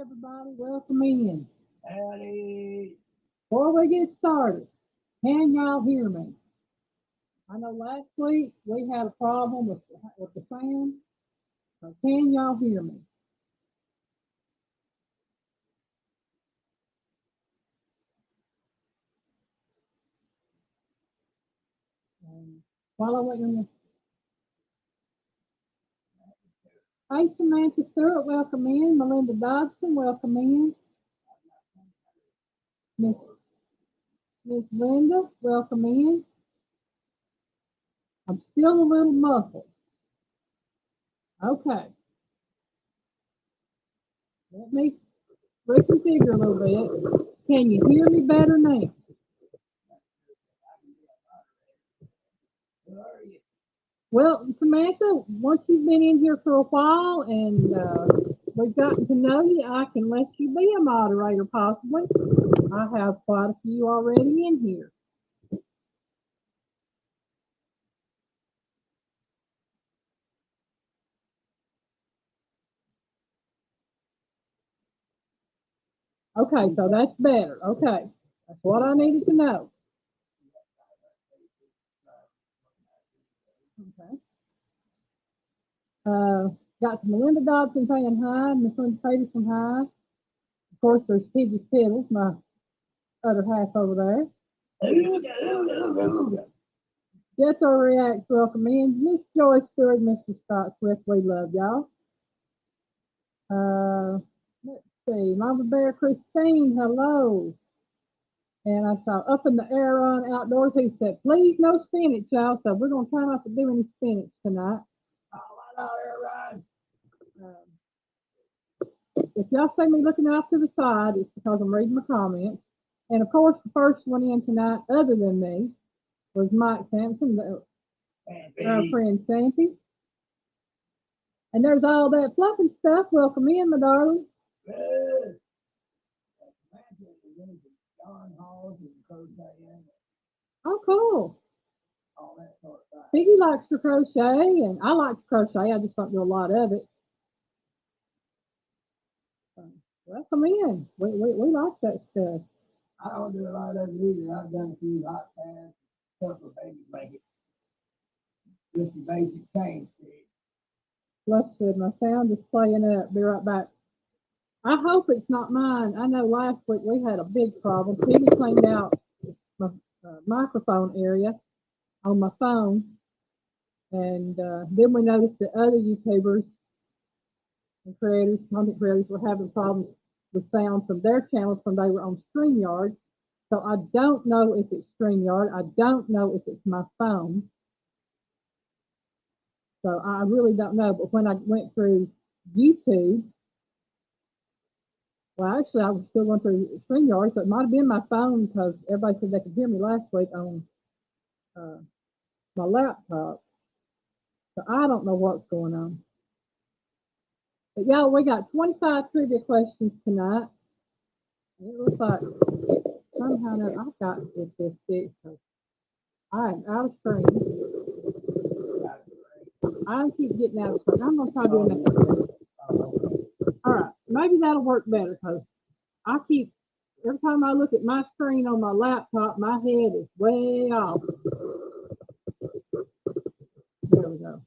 everybody. Welcome in. Howdy. Before we get started, can y'all hear me? I know last week we had a problem with the sound, so can y'all hear me? While I wait on the Hey Samantha Stewart, welcome in. Melinda Dodson, welcome in. Miss Miss Linda, welcome in. I'm still a little muffled. Okay, let me reconfigure a little bit. Can you hear me better now? Who are you? Well, Samantha, once you've been in here for a while and we've gotten to know you, I can let you be a moderator possibly. I have quite a few already in here. Okay, so that's better. Okay, that's what I needed to know. Okay. Uh, got Melinda Dodson saying hi, Miss Linda Peterson hi. Of course, there's Piggy Piddles, my other half over there. Ooga, ooga, ooga, ooga. Jethro Reacts, welcome in. Miss Joyce Stewart, Mr. Scott Swift, we love y'all. Let's see, Mama Bear Christine, hello. And I saw up in the air on outdoors, he said, please no spinach, y'all. So we're going to try not to do any spinach tonight. Oh, I know they're right. Um, if y'all see me looking off to the side, it's because I'm reading my comments. And of course, the first one in tonight, other than me, was Mike Sampson, our friend Sampy. And there's all that fluffing stuff. Welcome in, my darling. Good. Imagine if there's John Halls and crocheting, Oh, cool. all that sort of stuff. Piggy likes to crochet, and I like to crochet. I just don't do a lot of it. So, welcome in. We like that stuff. I don't do a lot of it either. I've done a few hot pads, a couple of baby blankets, just the basic chain stitch. Let's see, my sound is playing up. Be right back. I hope it's not mine. I know last week we had a big problem. Piggy cleaned out my microphone area on my phone, and then we noticed that other YouTubers and creators, content creators, were having problems with sound from their channels when they were on StreamYard. So I don't know if it's StreamYard. I don't know if it's my phone. So I really don't know. But when I went through YouTube, well, actually, I was still going through StreamYard, so it might have been my phone because everybody said they could hear me last week on uh, my laptop. So I don't know what's going on. But y'all, we got 25 trivia questions tonight. It looks like somehow I've got to get this fixed. I am out of screen. I keep getting out of screen. I'm going to try doing that. All right, maybe that'll work better because I keep, every time I look at my screen on my laptop, my head is way off. There we go.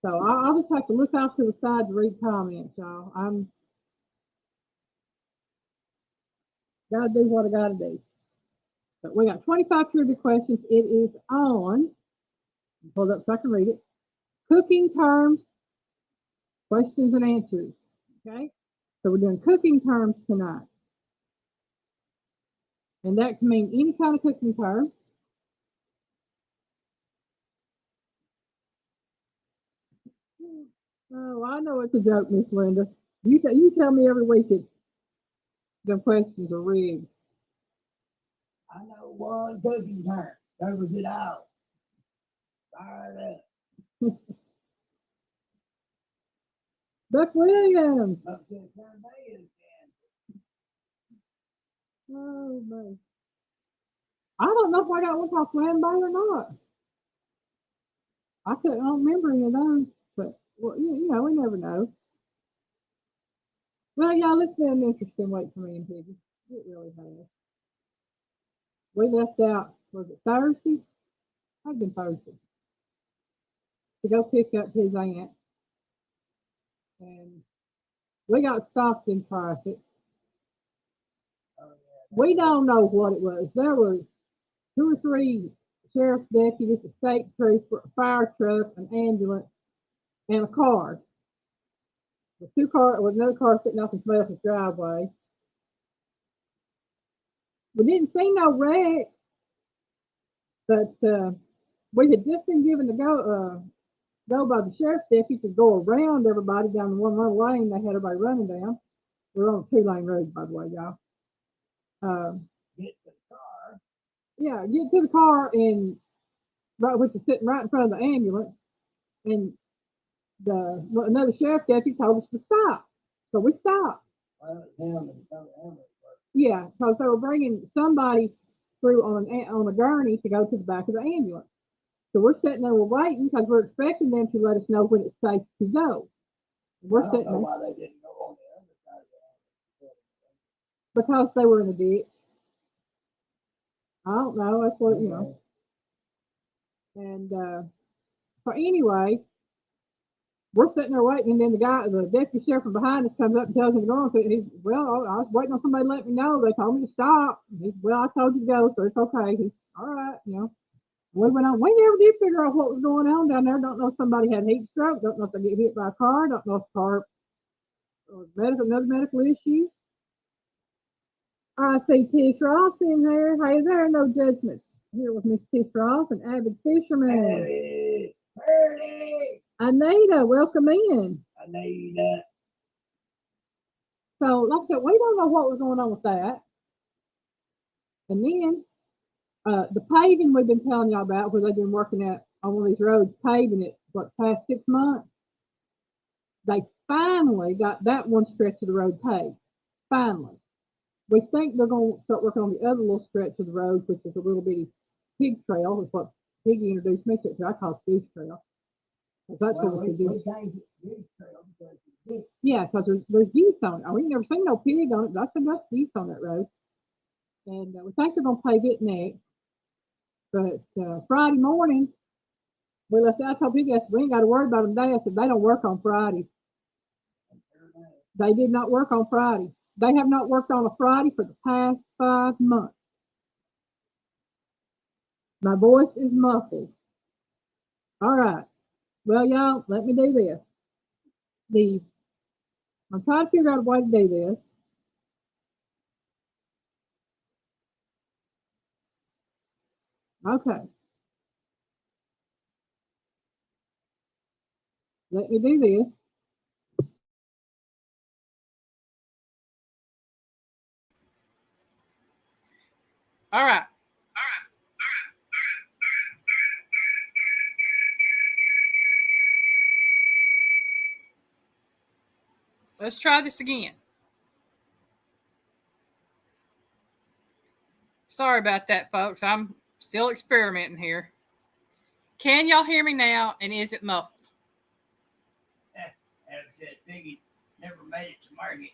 So I'll just have to look off to the side to read comments, y'all. I'm gotta do what I gotta do. But we got 25 trivia questions. It is on, hold up so I can read it. Cooking terms, questions and answers. Okay? So we're doing cooking terms tonight. And that can mean any kind of cooking term. Oh, I know it's a joke, Miss Linda. You tell me every week that the questions are rigged. I know one cooking term. Covers it all. Fire it up. Buck Williams. Up to the tornadoes, Oh, man. I don't know if I got one called flambe or not. I don't remember any of those, but well, you know, we never know. Well, y'all, it's been an interesting week for me and Piggy. It really has. We left out, was it Thursday? I've been Thursday to go pick up his aunt, and we got stopped in traffic. Oh, yeah. We don't know what it was. There was 2 or 3 sheriff's deputies, a state trooper, a fire truck, an ambulance, and a car. The 2 car with another car sitting off in somebody else's driveway. We didn't see no wreck, but we had just been given the go by the sheriff's deputy to go around everybody down the one little lane they had everybody running down. We're on a 2-lane road, by the way, y'all. Get the car. Yeah, get to the car and right, which is sitting right in front of the ambulance, and another sheriff deputy told us to stop, so we stopped. Well, it's him and some ambulance. Yeah, because they were bringing somebody through on a gurney to go to the back of the ambulance. So we're sitting there, we're waiting because we're expecting them to let us know when it's safe to go. We're I don't sitting know there why they didn't go on the other side of the ambulance. because they were in a ditch. I don't know. That's what you know. And so anyway, we're sitting there waiting, and then the deputy sheriff from behind us comes up and tells him to go on. So he's, well, I was waiting on somebody to let me know. They told me to stop. He's, well, I told you to go, so it's okay. He's, all right, you know. We went on. We never did figure out what was going on down there. Don't know if somebody had heat stroke. Don't know if they get hit by a car. Don't know if the car was another medical issue. I see Tish Ross in there. Hey there, no judgment. Here with Miss Tish Ross, an avid fisherman. Hey, Birdie! Anita, welcome in. Anita. So, like I said, we don't know what was going on with that. And then the paving we've been telling y'all about, where they've been working at on one of these roads, paving it, past 6 months. They finally got that one stretch of the road paved. Finally. We think they're going to start working on the other little stretch of the road, which is a little bitty pig trail, is what Piggy introduced me to. I call it Goose Trail. That's Well, what we we do. changed it to Goose Trail because it's ditch. Yeah, because there's geese on it. We ain't never seen no pig on it. I think that's geese on that road. And we think they're going to pave it next. But Friday morning, we left out. I told Piggy, I said, we ain't got to worry about them today. I said, they don't work on Friday. They did not work on Friday. They have not worked on a Friday for the past 5 months. My voice is muffled. All right. Well, y'all, let me do this. I'm trying to figure out a way to do this. Okay. Let me do this. All right. Let's try this again. Sorry about that, folks. I'm still experimenting here. Can y'all hear me now? And is it muffled? As said, Piggy never made it to market.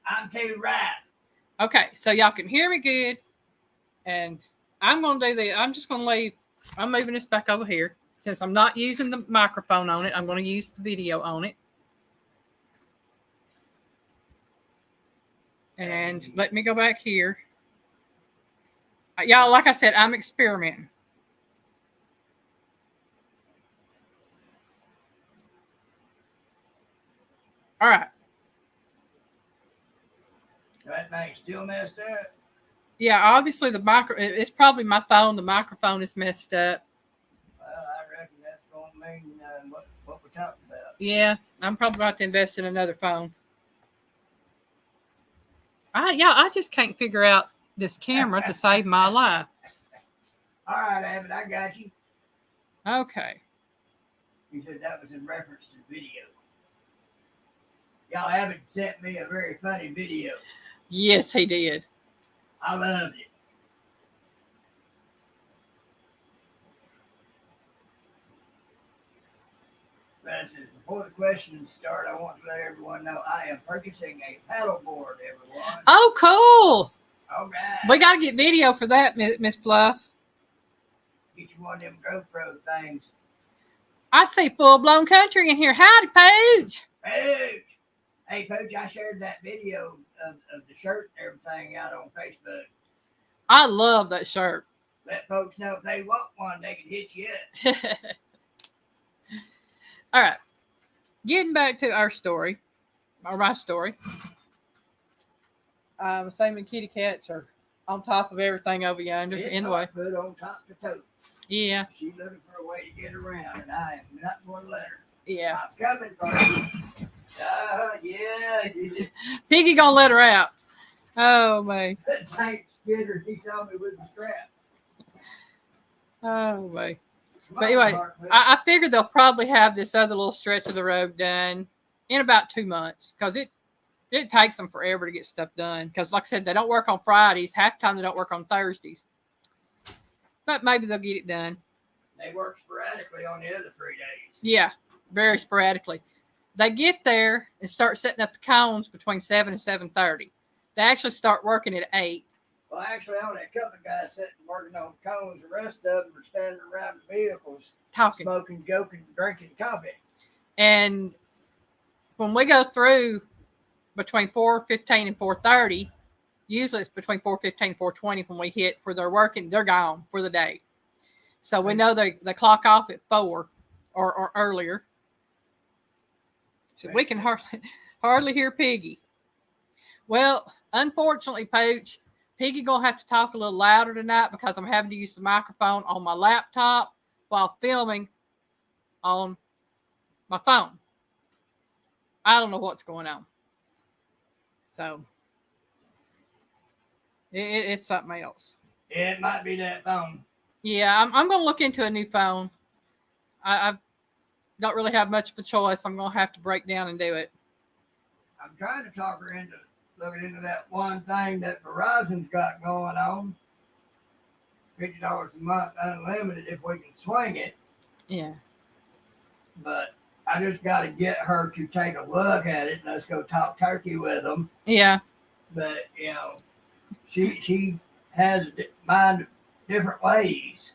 I'm too right. Okay, so y'all can hear me good. And I'm going to do the, I'm just going to leave, I'm moving this back over here. Since I'm not using the microphone on it, I'm going to use the video on it. And let me go back here. Y'all, like I said, I'm experimenting. All right. So that thing's still messed up. Yeah, obviously it's probably my phone. The microphone is messed up. Well, I reckon that's going to mean what we're talking about. Yeah, I'm probably about to invest in another phone. I just can't figure out this camera to save my life. All right, Abbott, I got you. Okay. You said that was in reference to video. Y'all Abbott sent me a very funny video. Yes, he did. I loved it. That's Before the questions start, I want to let everyone know I am purchasing a paddleboard, everyone. Oh, cool. All right. We got to get video for that, Miss Fluff. Get you one of them GoPro things. I see full-blown country in here. Howdy, Pooch. Pooch! Hey, Pooch, I shared that video of the shirt and everything out on Facebook. I love that shirt. Let folks know if they want one, they can hit you up. All right. Getting back to our story, or my story. Same kitty cats are on top of everything over yonder. It's Anyway. put on top of the tote. Yeah. She's looking for a way to get around, and I am not going to let her. Yeah. I'm coming for you. Yeah. Piggy gonna let her out. Oh, man. That tank scared her. He saw me with the strap. Oh, man. Come But on, anyway, Hartman. I figured they'll probably have this other little stretch of the road done in about 2 months because it takes them forever to get stuff done. Because, like I said, they don't work on Fridays. Half the time they don't work on Thursdays. But maybe they'll get it done. They work sporadically on the other 3 days. Yeah, very sporadically. They get there and start setting up the cones between 7 and 7:30. They actually start working at 8. Well, actually, I only a couple of guys sitting working on cones. The rest of them are standing around the vehicles, Talking. smoking, joking, drinking coffee. And when we go through between 4:15 and 4:30, usually it's between 4:15 and 4:20 when we hit where they're working, they're gone for the day. So we know they clock off at 4 or earlier. So we can hardly hear Piggy. Well, unfortunately, Pooch, Piggy gonna have to talk a little louder tonight because I'm having to use the microphone on my laptop while filming on my phone. I don't know what's going on. So it's something else. It might be that phone. Yeah, I'm going to look into a new phone. I don't really have much of a choice. I'm going to have to break down and do it. I'm trying to talk her into looking into that one thing that Verizon's got going on. $50 a month, unlimited if we can swing it. Yeah. But I just got to get her to take a look at it. Let's go talk turkey with them. Yeah. But, you know, she has mind different ways.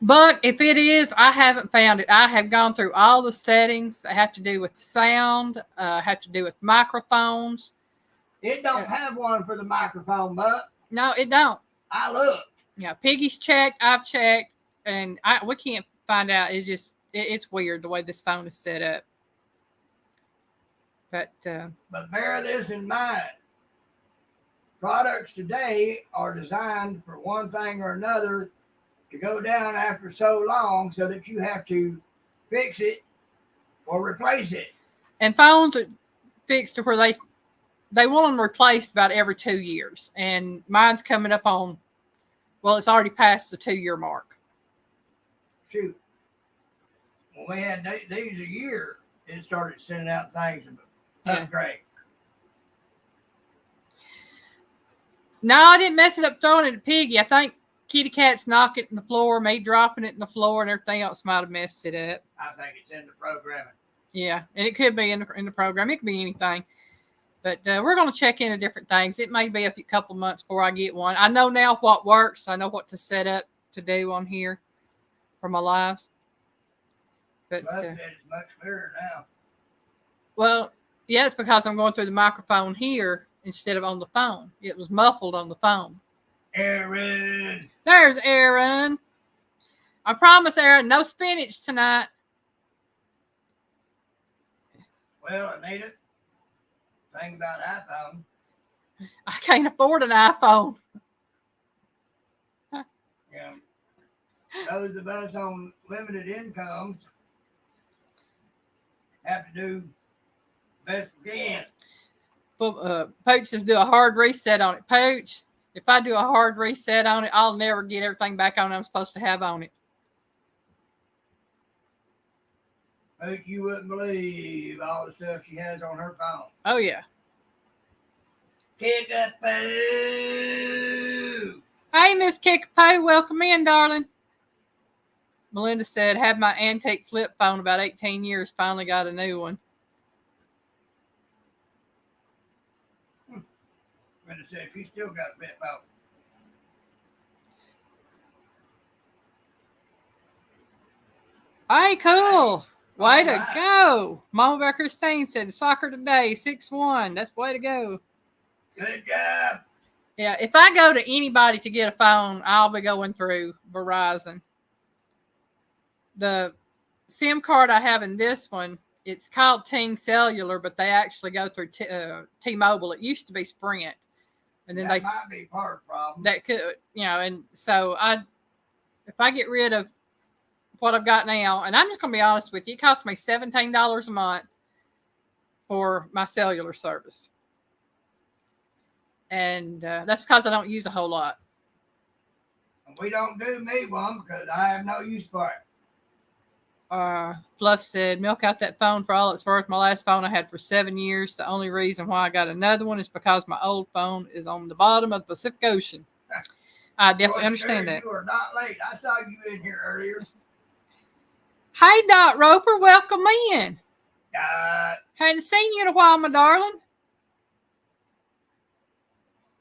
But if it is, I haven't found it. I have gone through all the settings that have to do with sound, have to do with microphones. It don't have one for the microphone, but No, it don't. I looked. Yeah, Piggy's checked. I've checked, and we can't find out. It's weird the way this phone is set up. But bear this in mind. Products today are designed for one thing or another to go down after so long so that you have to fix it or replace it. And phones are fixed to where they want them replaced about every 2 years. And mine's coming up on, well, it's already past the 2-year mark. Shoot. When we had these a year, it started sending out things to upgrade. No, I didn't mess it up throwing it at Piggy. I think Kitty Cat's knocking it in the floor, me dropping it in the floor, and everything else might have messed it up. I think it's in the programming. Yeah, and it could be in the program. It could be anything. But we're going to check into different things. It may be a couple months before I get one. I know now what works. I know what to set up to do on here for my lives. But It's much clearer now. well, yeah, it's because I'm going through the microphone here instead of on the phone. It was muffled on the phone. Aaron. There's Aaron. I promise, Aaron, no spinach tonight. Well, Anita, thing about iPhone. I can't afford an iPhone. Yeah. Those of us on limited incomes have to do best we can. Pooch says do a hard reset on it. Pooch, if I do a hard reset on it, I'll never get everything back on I'm supposed to have on it. But you wouldn't believe all the stuff she has on her phone. Oh, yeah. Kickapoo! Hey, Miss Kickapoo, welcome in, darling. Melinda said, "Had my antique flip phone about 18 years. Finally got a new one." Brenda said she still got a flip phone. All right, cool. Way to Alright. go. Mama Bear Christine said, "Soccer today, 6-1. That's way to go." Good job. Yeah, if I go to anybody to get a phone, I'll be going through Verizon. The SIM card I have in this one, it's called Ting Cellular, but they actually go through T-Mobile. It used to be Sprint, and then That might be part of the problem. that could, and so if I get rid of what I've got now, and I'm just gonna be honest with you, it costs me $17 a month for my cellular service, and that's because I don't use a whole lot. And we don't do me one because I have no use for it. Fluff said, "Milk out that phone for all it's worth. My last phone I had for 7 years. The only reason why I got another one is because my old phone is on the bottom of the Pacific Ocean." I definitely understand that. You are not late. I saw you in here earlier. Hey, Dot Roper, welcome in. Hadn't seen you in a while, my darling.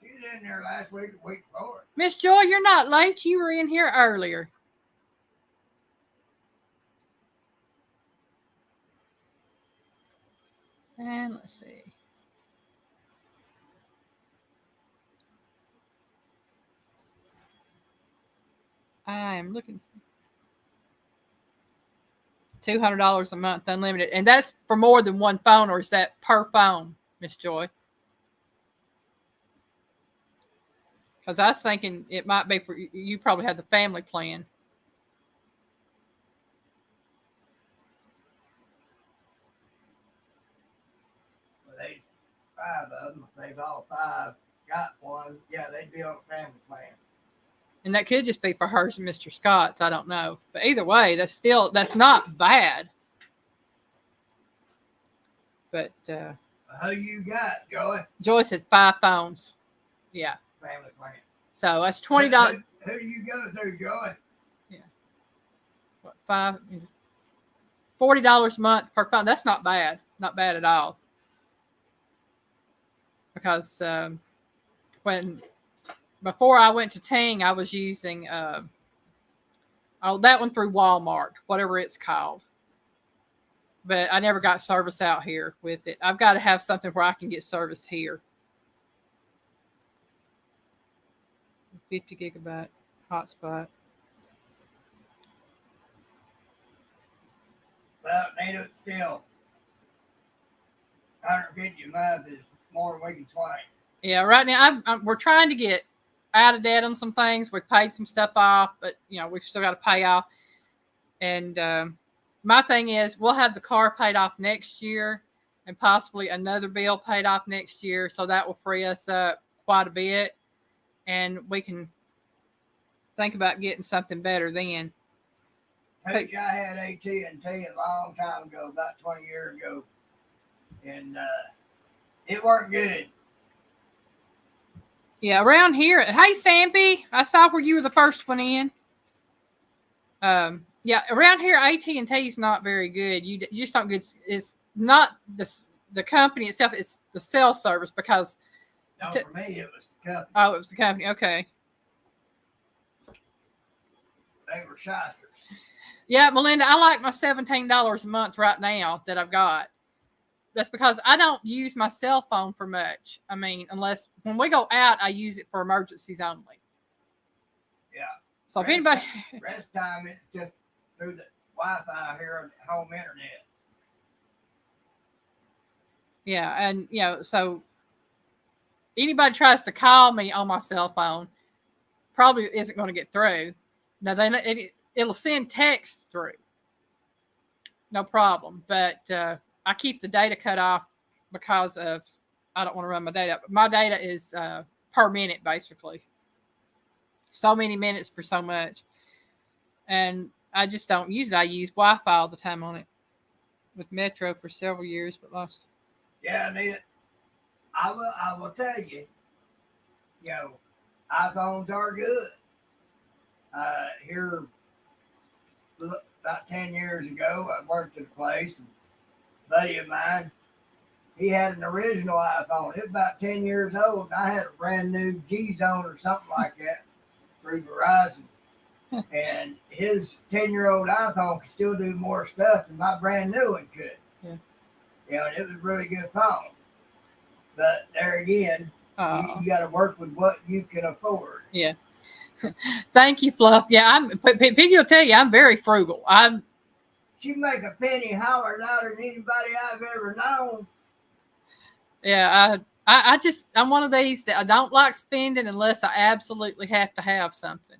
She was in there last week, the week before. Miss Joy, you're not late. You were in here earlier. And let's see. I am looking. $200 a month, unlimited, and that's for more than one phone, or is that per phone, Miss Joy? Because I was thinking it might be for you. Probably have the family plan. Well, there's 5 of them. If they've all 5 got one, yeah, they'd be on a family plan. And that could just be for hers and Mr. Scott's. I don't know. But either way, that's not bad. But Who you got, Joy? Joy said 5 phones. Yeah. Family plan. So that's $20. Who do you go through, Joy? Yeah. What, $40 a month per phone. That's not bad. Not bad at all. Because before I went to Ting, I was using that one through Walmart, whatever it's called. But I never got service out here with it. I've got to have something where I can get service here. 50 gigabyte hotspot. Well, Nita, still, 150 a month is more than we can swing. Yeah, right now we're trying to get out of debt on some things. We've paid some stuff off, but we've still got to pay off. And my thing is, we'll have the car paid off next year, and possibly another bill paid off next year. So that will free us up quite a bit, and we can think about getting something better then. Coach, I had AT&T a long time ago, about 20 years ago, and it worked good. Yeah, around here. Hey, Sampy, I saw where you were the first one in. Yeah, around here, AT&T is not very good. You just don't get. It's not the company itself. It's the cell service because. No, for me, it was the company. Oh, it was the company. Okay. They were shysters. Yeah, Melinda, I like my $17 a month right now that I've got. That's because I don't use my cell phone for much. I mean, unless when we go out, I use it for emergencies only. Yeah. So if anybody. Rest time, it's just through the Wi-Fi here on home internet. Yeah, and so anybody tries to call me on my cell phone, probably isn't going to get through. Now it'll send text through, no problem. But I keep the data cut off because of I don't want to run my data. My data is per minute basically. So many minutes for so much, and I just don't use it. I use Wi-Fi all the time on it with Metro for several years, but lost. Yeah, I need it. I will tell you, iPhones are good. Here, about 10 years ago, I worked at a place, and a buddy of mine, he had an original iPhone. It was about 10 years old, and I had a brand new G Zone or something like that through Verizon. And his 10-year-old iPhone could still do more stuff than my brand new one could. Yeah. You know, and it was a really good phone. But there again, you got to work with what you can afford. Yeah. Thank you, Fluff. Yeah, Piggy will tell you I'm very frugal. She make a penny holler louder than anybody I've ever known. Yeah, I'm one of these that I don't like spending unless I absolutely have to have something.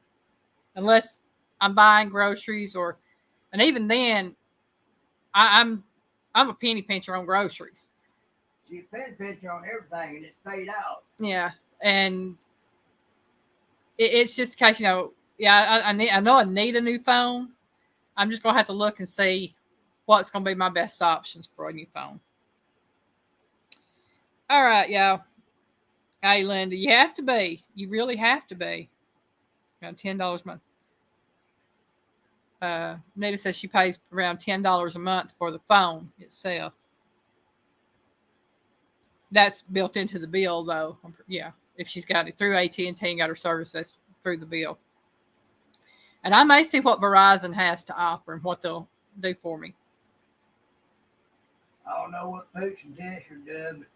Unless I'm buying groceries and even then, I'm a penny pincher on groceries. She's a penny pincher on everything, and it's paid out. Yeah, and it's just in case, you know. Yeah, I know I need a new phone. I'm just gonna have to look and see what's gonna be my best options for a new phone. All right, y'all. Hey, Linda, you have to be. You really have to be. Around $10 a month. Nita says she pays around $10 a month for the phone itself. That's built into the bill, though. Yeah, if she's got it through AT&T and got her service, that's through the bill. And I may see what Verizon has to offer and what they'll do for me. I don't know what Pooch and Dish are doing,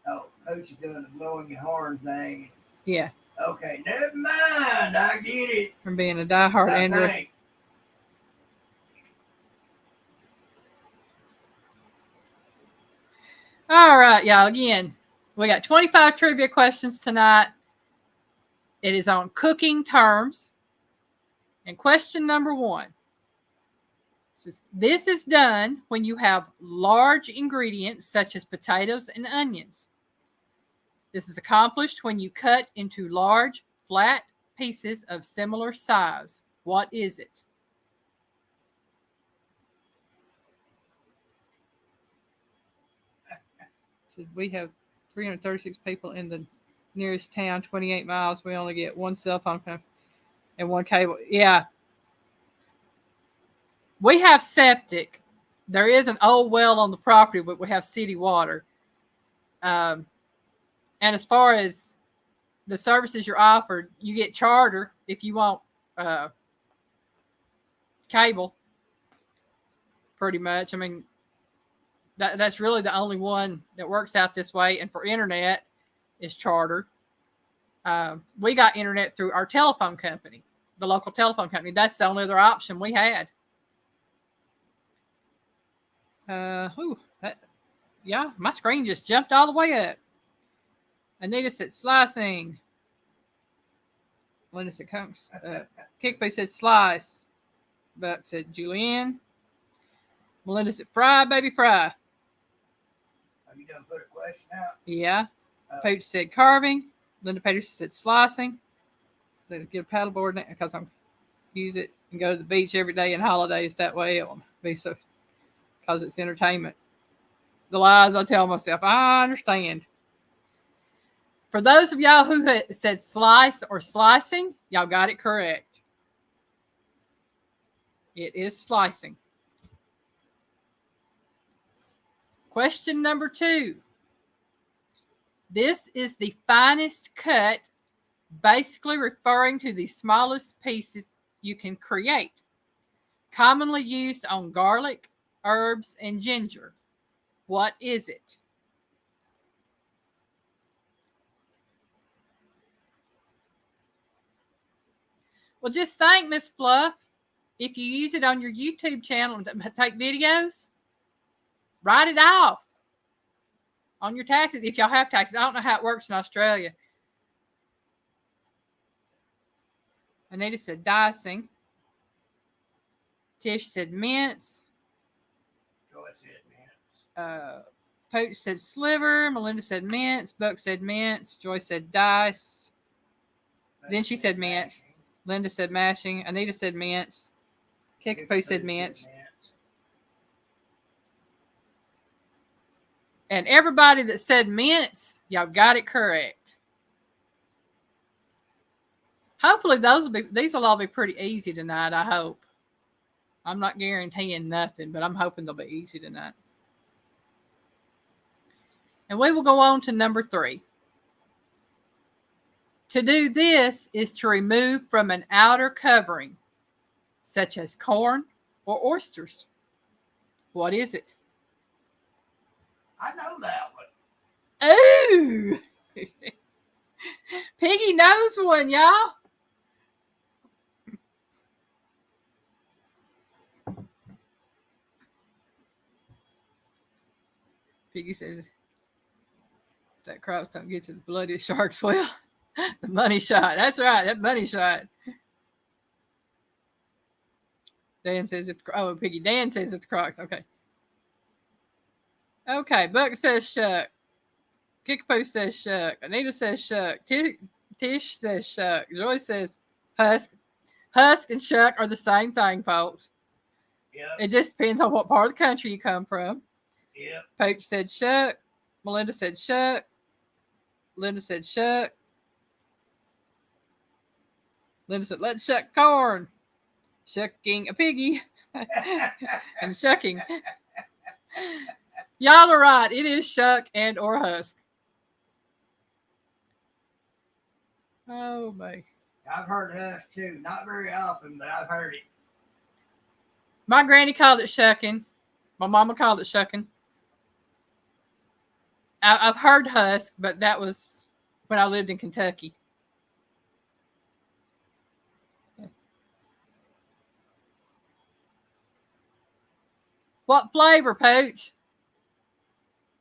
but Pooch is doing the blowing your horn thing. Yeah. Okay, never mind. I get it. From being a diehard Android. All right, y'all. Again, we got 25 trivia questions tonight. It is on cooking terms. And question number 1. This is done when you have large ingredients such as potatoes and onions. This is accomplished when you cut into large, flat pieces of similar size. What is it? So we have 336 people in the nearest town, 28 miles. We only get one cell phone and one cable. Yeah. We have septic. There is an old well on the property, but we have city water. And as far as the services you're offered, you get charter if you want cable, pretty much. I mean, that's really the only one that works out this way. And for internet is charter. We got internet through our telephone company, the local telephone company. That's the only other option we had. Yeah, my screen just jumped all the way up. Anita said slicing. Linda said comes. Kickbay said slice. Buck said Julianne. Melinda said fry, baby, fry. Have you done put a question out? Yeah. Pooch said carving. Linda Peterson said slicing. Let's get a paddleboard because I'm use it and go to the beach every day and holidays. That way it will be so, because it's entertainment. The lies I tell myself, I understand. For those of y'all who said slice or slicing, y'all got it correct. It is slicing. Question number 2. This is the finest cut, basically referring to the smallest pieces you can create. Commonly used on garlic, herbs, and ginger. What is it? Well, just think, Miss Fluff, if you use it on your YouTube channel and take videos, write it off on your taxes if y'all have taxes. I don't know how it works in Australia. Anita said dicing. Tish said mince. Joy said mince. Pooch said sliver. Melinda said mince. Buck said mince. Joy said dice. Then she said mince. Linda said mashing. Anita said mince. Kickapoo said mince. And everybody that said mince, y'all got it correct. Hopefully these will all be pretty easy tonight, I hope. I'm not guaranteeing nothing, but I'm hoping they'll be easy tonight. And we will go on to number 3. To do this is to remove from an outer covering, such as corn or oysters. What is it? I know that one. Ooh! Piggy knows one, y'all. Piggy says that crops don't get to the bloody sharks. Well, the money shot. That's right, that money shot. Dan says if Piggy. Dan says it's the Crocs. Okay. Okay. Buck says shuck. Kickapoo says shuck. Anita says shuck. Tish says shuck. Joy says husk. Husk and shuck are the same thing, folks. Yep. It just depends on what part of the country you come from. Yep. Poach said shuck. Melinda said shuck. Linda said shuck. Linda said, let's shuck corn. Shucking a piggy. And shucking. Y'all are right. It is shuck and or husk. Oh, my. I've heard husk too. Not very often, but I've heard it. My granny called it shucking. My mama called it shucking. I've heard husk, but that was when I lived in Kentucky. What flavor, Poach?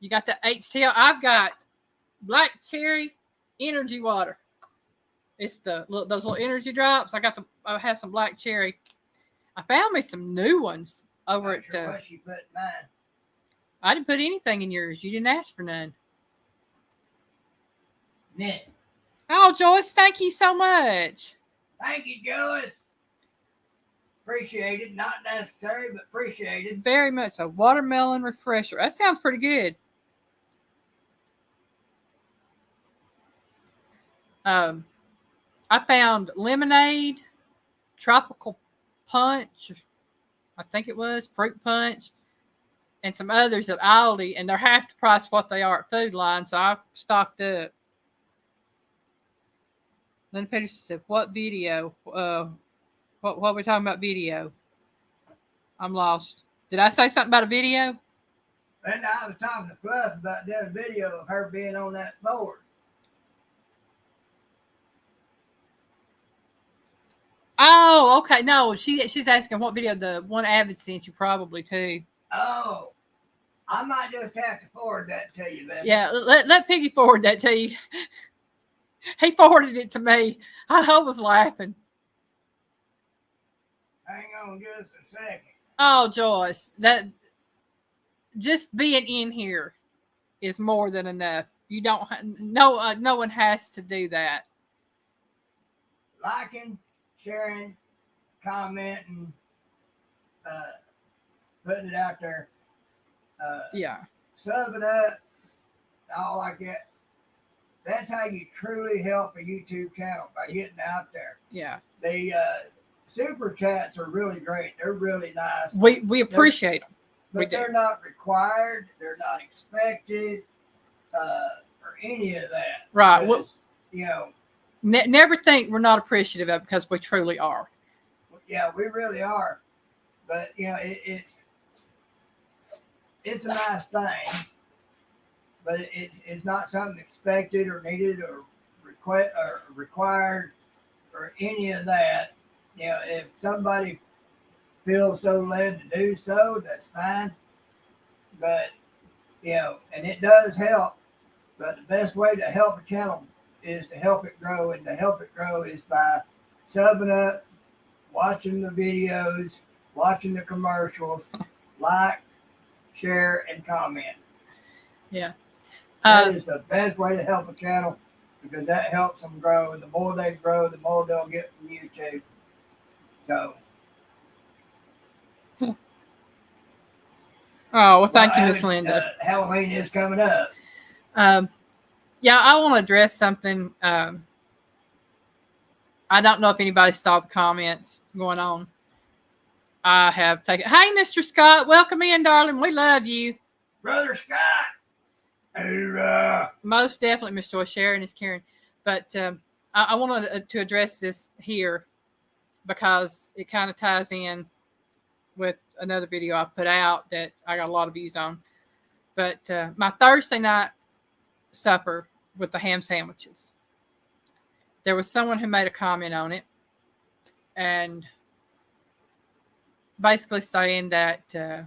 You got the HTL. I've got black cherry energy water. It's those little energy drops. I have some black cherry. I found me some new ones over Not sure what she put in mine. I didn't put anything in yours. You didn't ask for none. Nick. Oh, Joyce, thank you so much. Thank you, Joyce. Appreciate it. Not necessary, but appreciate it. Very much so. Watermelon refresher. That sounds pretty good. I found lemonade, tropical punch, I think it was, fruit punch, and some others at Aldi, and they're half the price of what they are at Food Line, so I stocked up. Linda Peterson said, what video? What are we talking about video? I'm lost. Did I say something about a video? And I was talking to Fluff about doing a video of her being on that board. Oh, okay. No, she's asking what video. The one Avid sent you probably too. Oh, I might just have to forward that to you, baby. Yeah, let Piggy forward that to you. He forwarded it to me. I was laughing. Hang on just a second. Oh, Joyce, that just being in here is more than enough. You don't. No one has to do that. Liking, sharing, commenting, putting it out there. Yeah. Subbing up, all like that. That's how you truly help a YouTube channel, by getting out there. Yeah. The super chats are really great. They're really nice. We appreciate them. But they're not required. They're not expected, or any of that. Right. Well, you know. Never think we're not appreciative of it, because we truly are. Yeah, we really are. But you know, it's a nice thing. But it's not something expected or needed or required or any of that. You know, if somebody feels so led to do so, that's fine. But you know, and it does help. But the best way to help a channel is to help it grow, and to help it grow is by subbing up, watching the videos, watching the commercials, like, share, and comment. Yeah. That is the best way to help a channel, because that helps them grow. And the more they grow, the more they'll get from YouTube. So. Oh, well, thank you, Miss Linda. Halloween is coming up. Yeah, I want to address something. I I don't know if anybody saw the comments going on. I have taken. Hey, Mr. Scott, welcome in, darling. We love you. Brother Scott. Hoorah. Most definitely, Miss Joy. Sharon is Karen. But I wanted to address this here because it kind of ties in with another video I put out that I got a lot of views on. But my Thursday night supper with the ham sandwiches, there was someone who made a comment on it and basically saying that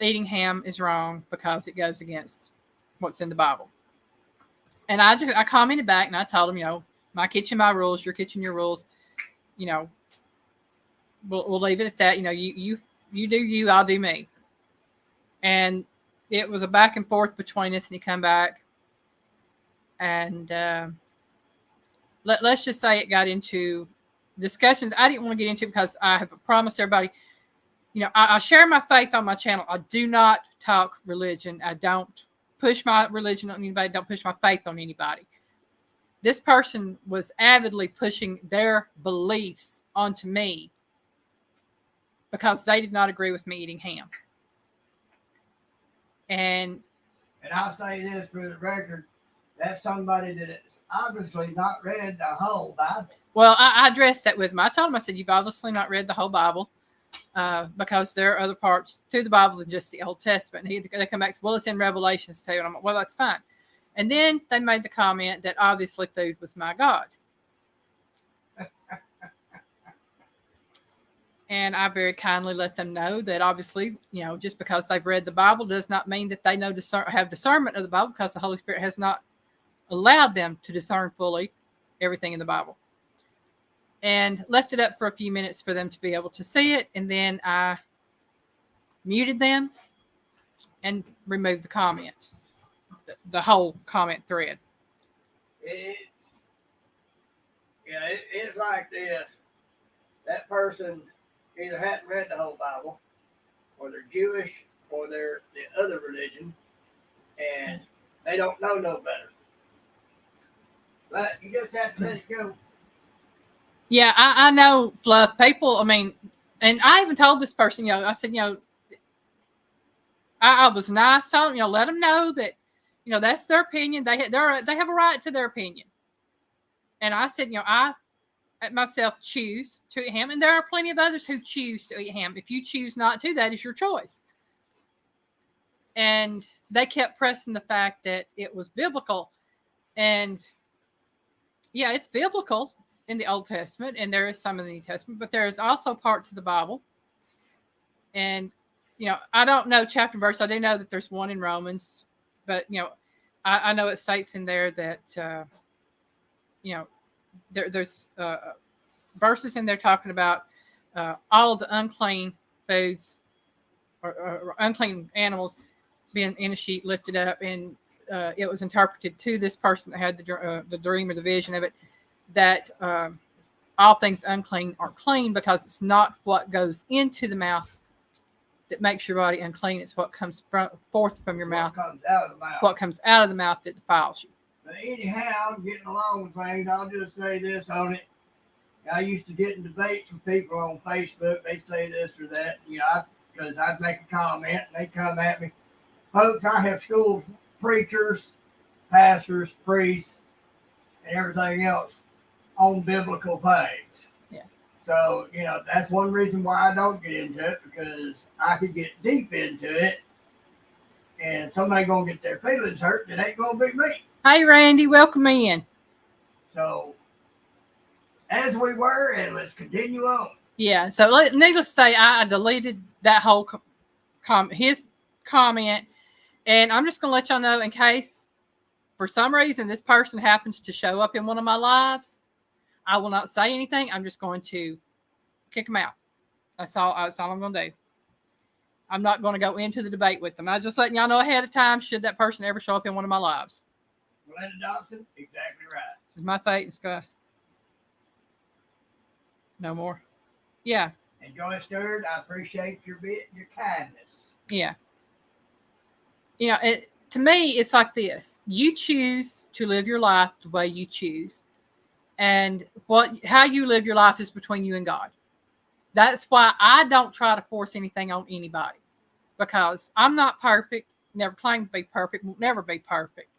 eating ham is wrong because it goes against what's in the Bible. And I commented back and I told him, you know, my kitchen, my rules, your kitchen, your rules. You know, we'll leave it at that. You know, you do you, I'll do me. And it was a back and forth between us, and he come back, and let's just say it got into discussions I didn't want to get into because I have promised everybody, you know, I share my faith on my channel. I do not talk religion. I don't push my religion on anybody. Don't push my faith on anybody. This person was avidly pushing their beliefs onto me because they did not agree with me eating ham. And I'll say this for the record, that's somebody that has obviously not read the whole Bible. Well, I addressed that with him. I told him, I said, you've obviously not read the whole Bible because there are other parts to the Bible than just the Old Testament. And they come back and say, well, it's in Revelations too. And I'm like, well, that's fine. And then they made the comment that obviously food was my God. And I very kindly let them know that obviously, you know, just because they've read the Bible does not mean that they know have discernment of the Bible, because the Holy Spirit has not allowed them to discern fully everything in the Bible. And left it up for a few minutes for them to be able to see it. And then I muted them and removed the comment, the whole comment thread. It's like this. That person either hadn't read the whole Bible, or they're Jewish, or they're the other religion, and they don't know no better. But you just have to let it go. Yeah, I know, Fluff. People, I mean, and I even told this person, you know, I said, you know, I was nice, told them, you know, let them know that, you know, that's their opinion. They have a right to their opinion. And I said, you know, I myself choose to eat ham, and there are plenty of others who choose to eat ham. If you choose not to, that is your choice. And they kept pressing the fact that it was biblical. And yeah, it's biblical in the Old Testament, and there is some in the New Testament, but there is also parts of the Bible. And, you know, I don't know chapter and verse. I do know that there's one in Romans, but, you know, I know it states in there that, you know, there's verses in there talking about all of the unclean foods or unclean animals being in a sheet lifted up, and it was interpreted to this person that had the dream or the vision of it, that all things unclean are clean, because it's not what goes into the mouth that makes your body unclean. It's what comes forth from your mouth. What comes out of the mouth that defiles you. But anyhow, getting along with things, I'll just say this on it. I used to get in debates with people on Facebook. They'd say this or that, you know, because I'd make a comment and they'd come at me. Folks, I have schooled preachers, pastors, priests, and everything else on biblical things. Yeah. So, you know, that's one reason why I don't get into it, because I could get deep into it and somebody gonna get their feelings hurt. It ain't gonna be me. Hey, Randy, welcome in. So, as we were, and let's continue on. Yeah, so needless to say, I deleted that whole his comment, and I'm just going to let y'all know, in case for some reason this person happens to show up in one of my lives, I will not say anything. I'm just going to kick them out. That's all I'm going to do. I'm not going to go into the debate with them. I was just letting y'all know ahead of time, should that person ever show up in one of my lives. Melinda Dobson, exactly right. This is my fate. It's got no more. Yeah. And Joyce Stewart, I appreciate your kindness. Yeah. You know, to me, it's like this. You choose to live your life the way you choose. And how you live your life is between you and God. That's why I don't try to force anything on anybody, because I'm not perfect, never claim to be perfect, will never be perfect.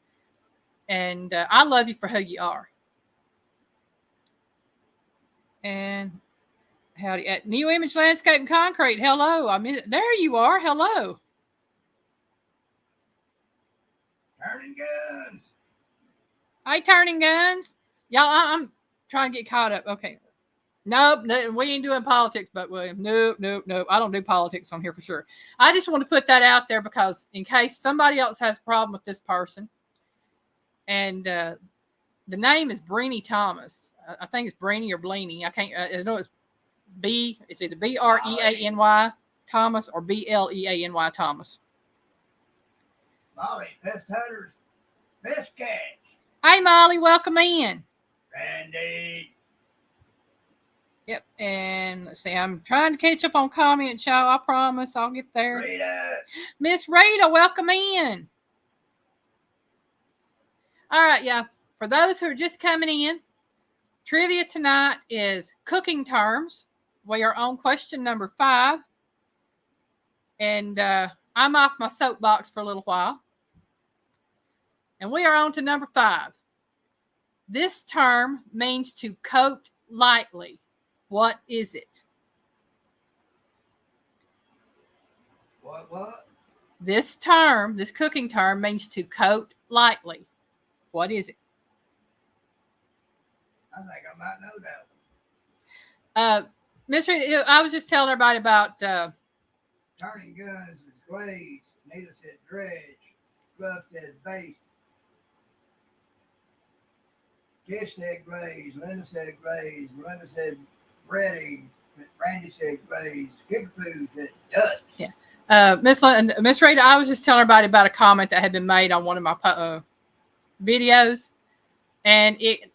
And I love you for who you are. And howdy at New Image Landscape and Concrete. Hello. I mean, there you are. Hello. Turning guns. Hey, Turning Guns. Y'all, I'm trying to get caught up. Okay. Nope, no, we ain't doing politics, but William. Nope, nope, nope. I don't do politics on here for sure. I just want to put that out there because in case somebody else has a problem with this person, and the name is Breeny Thomas. I think it's Breeny or Bleeny. I can't. I know it's B. It's either Breany Thomas or Bleany Thomas. Molly, Pest Hunters, Best Catch. Hey, Molly, welcome in. Randy. Yep, and let's see. I'm trying to catch up on comments, y'all. I promise I'll get there. Rita. Miss Rita, welcome in. All right, yeah. For those who are just coming in, trivia tonight is cooking terms. We are on question number 5. And I'm off my soapbox for a little while. And we are on to number 5. This term means to coat lightly. What is it? What? This cooking term means to coat lightly. What is it? I think I might know that one. Miss Rita, I was just telling everybody about Turning guns is glaze. Nita said dredge. Love said base. Tish said glaze. Linda said glaze. Melinda said breading. Randy said glaze. Kickapoo said dust. Yeah. Miss Rita, I was just telling everybody about a comment that had been made on one of my videos, and it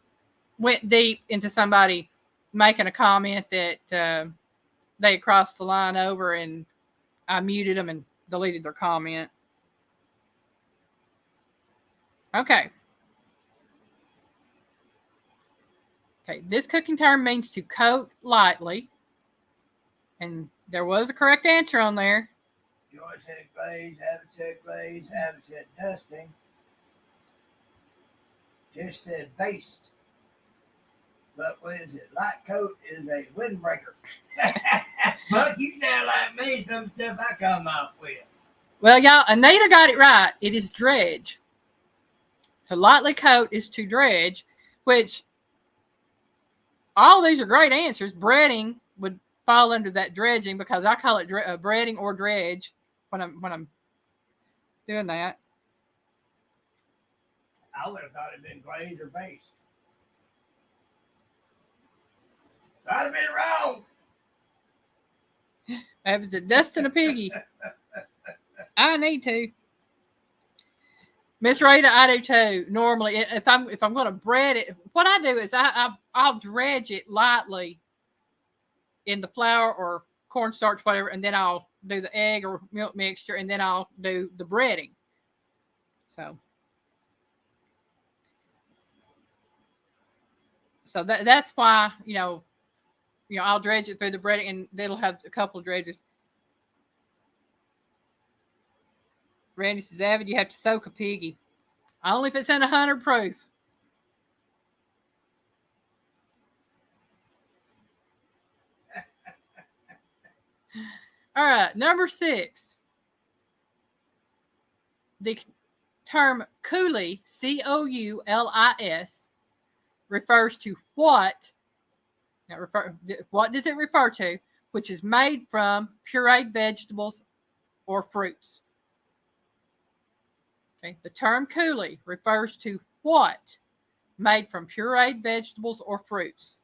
went deep into somebody making a comment that they had crossed the line over, and I muted them and deleted their comment. Okay. Okay, this cooking term means to coat lightly, and there was a correct answer on there. Joy said glaze. Abbott said glaze. Abbott said dusting. Tish said baste. But what is it? Light coat is a windbreaker. Buck, you sound like me, some stuff I come up with. Well, y'all, Anita got it right. It is dredge. To lightly coat is to dredge, which all these are great answers. Breading would fall under that dredging because I call it breading or dredge when I'm doing that. I would have thought it'd been glaze or baste. So I'd have been wrong. That was a Dustin a piggy. I need to. Miss Rita, I do too. Normally, if I'm going to bread it, what I do is I'll dredge it lightly in the flour or cornstarch, whatever, and then I'll do the egg or milk mixture, and then I'll do the breading. So that's why I'll dredge it through the breading, and it'll have a couple of dredges. Randy says, Avid, you have to soak a piggy. Only if it's in 100 proof. All right, number 6. The term coulis, C-O-U-L-I-S, refers to what? Now, what does it refer to? Which is made from pureed vegetables or fruits. Okay, the term coulis refers to what? Made from pureed vegetables or fruits.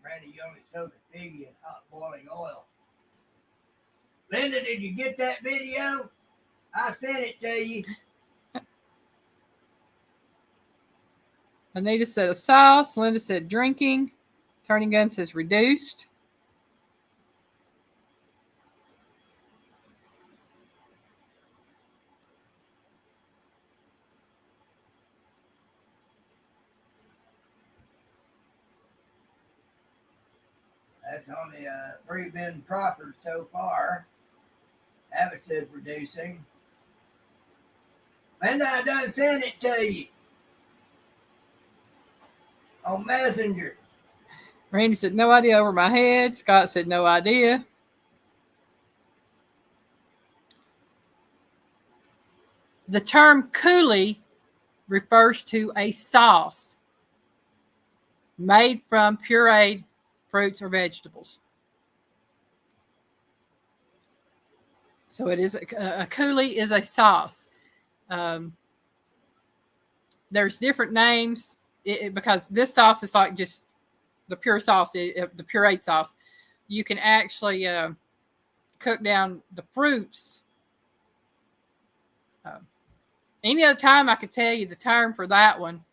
Randy, you only soak a piggy in hot boiling oil. Linda, did you get that video? I sent it to you. Anita said a sauce. Linda said drinking. Turning Gun says reduced. That's only 3 been proffered so far. Abbott said producing. And I done sent it to you on Messenger. Randy said, no idea over my head. Scott said, no idea. The term coulis refers to a sauce made from pureed fruits or vegetables. So it is a coulis is a sauce. There's different names because this sauce is like just the pure sauce, the pureed sauce. You can actually cook down the fruits. Any other time I could tell you the term for that one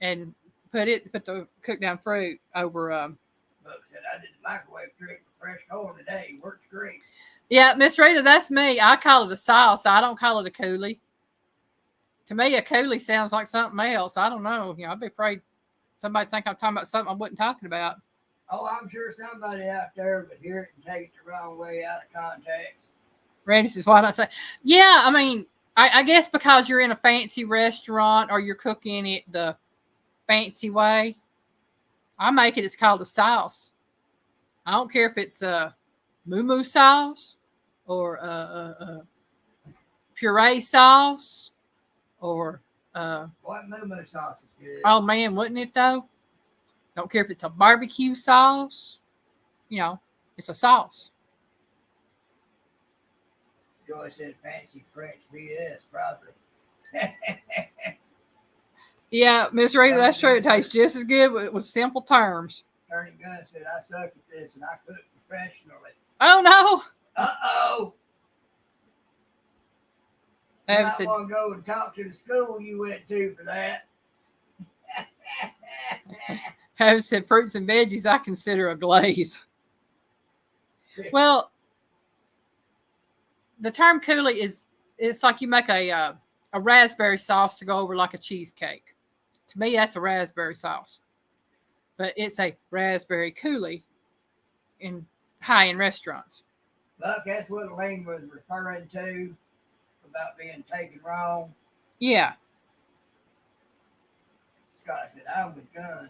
and put the cooked down fruit over. Look, said I did the microwave trick for fresh corn today. Worked great. Yeah, Miss Rita, that's me. I call it a sauce. I don't call it a coulis. To me, a coulis sounds like something else. I don't know. I'd be afraid somebody think I'm talking about something I wasn't talking about. Oh, I'm sure somebody out there would hear it and take it the wrong way out of context. Randy says, why not say? Yeah, I mean, I guess because you're in a fancy restaurant or you're cooking it the fancy way, I make it. It's called a sauce. I don't care if it's a moo sauce or a puree sauce or what moo sauce is good? Oh man, wouldn't it though? Don't care if it's a barbecue sauce. It's a sauce. Joy said fancy French BS, probably. Yeah, Miss Rita, that's true. It tastes just as good with simple terms. Attorney Gunn said, I suck at this and I cook professionally. Oh no. Uh-oh. I I said, want to go and talk to the school you went to for that. I said fruits and veggies I consider a glaze. Well, the term coulis it's like you make a raspberry sauce to go over like a cheesecake. To me, that's a raspberry sauce. But it's a raspberry coulis in high-end restaurants. Look, that's what Elaine was referring to about being taken wrong. Yeah. Scott said, I'm with guns.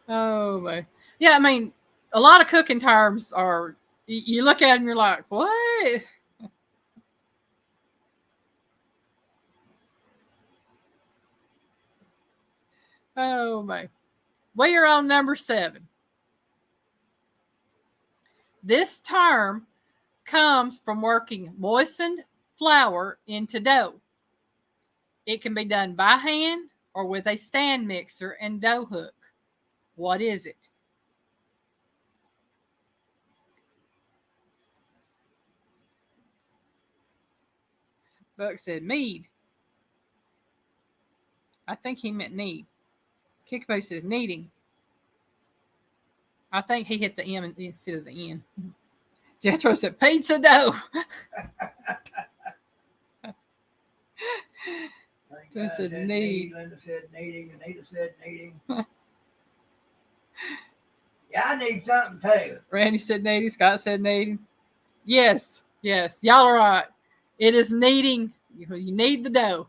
Oh, man. Yeah, I mean, a lot of cooking terms are, you look at them, you're like, what? Oh, man. We are on number 7. This term comes from working moistened flour into dough. It can be done by hand or with a stand mixer and dough hook. What is it? Buck said mead. I think he meant knead. Kickbo says kneading. I think he hit the M instead of the N. Jethro said pizza dough. That said knead. Linda said kneading. Anita said kneading. Yeah, I need something too. Randy said kneading. Scott said kneading. Yes. Y'all are right. It is kneading. You knead the dough.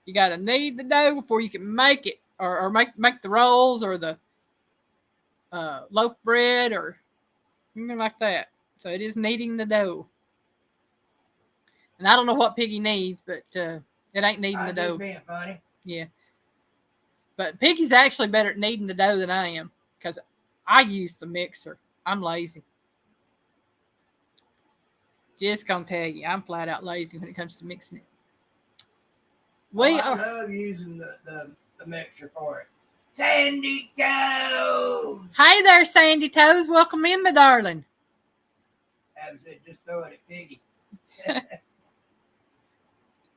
You got to knead the dough before you can make it, or make the rolls or the loaf bread or anything like that. So it is kneading the dough. And I don't know what Piggy needs, but it ain't kneading the dough. Being funny. Yeah. But Piggy's actually better at kneading the dough than I am because I use the mixer. I'm lazy. Just gonna tell you, I'm flat out lazy when it comes to mixing it. I love using the mixer for it. Sandy Toes! Hey there, Sandy Toes. Welcome in, my darling. Abby said, just throw it at Piggy.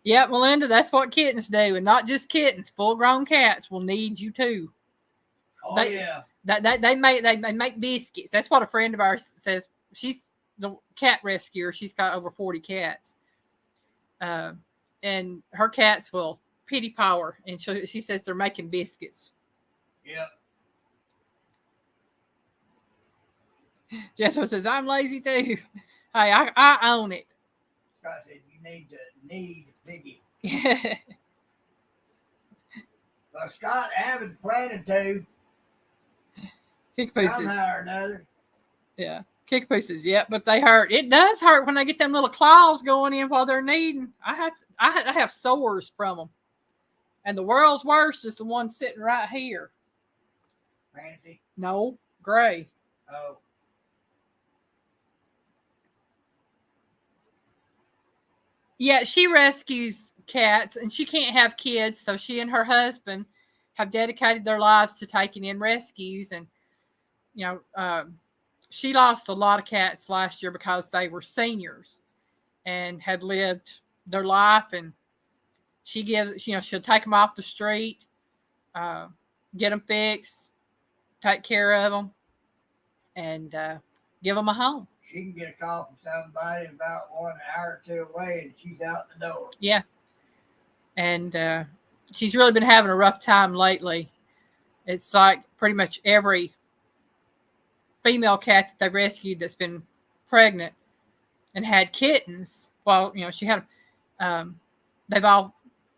Yep, Melinda, that's what kittens do. And not just kittens. Full-grown cats will need you too. Oh, yeah. They make biscuits. That's what a friend of ours says. She's the cat rescuer. She's got over 40 cats. and her cats will pity paw her, and she says they're making biscuits. Yep. Jethro says, I'm lazy too. Hey, I own it. Scott said you need Piggy. Well, Scott Abbott planning to Kickapoo says, somehow or another. yeah. Kickapoo says, yeah, but they hurt. It does hurt when they get them little claws going in while they're kneading. I have sores from them. And the world's worst is the one sitting right here. Fancy. No, Gray. Oh. Yeah, she rescues cats, and she can't have kids, so she and her husband have dedicated their lives to taking in rescues. And she lost a lot of cats last year because they were seniors and had lived their life. And she gives, she'll take them off the street, get them fixed, take care of them, and give them a home. She can get a call from somebody about 1 hour or two away, and she's out the door. Yeah. And she's really been having a rough time lately. It's like pretty much every female cat that they've rescued that's been pregnant and had kittens. Well, she had,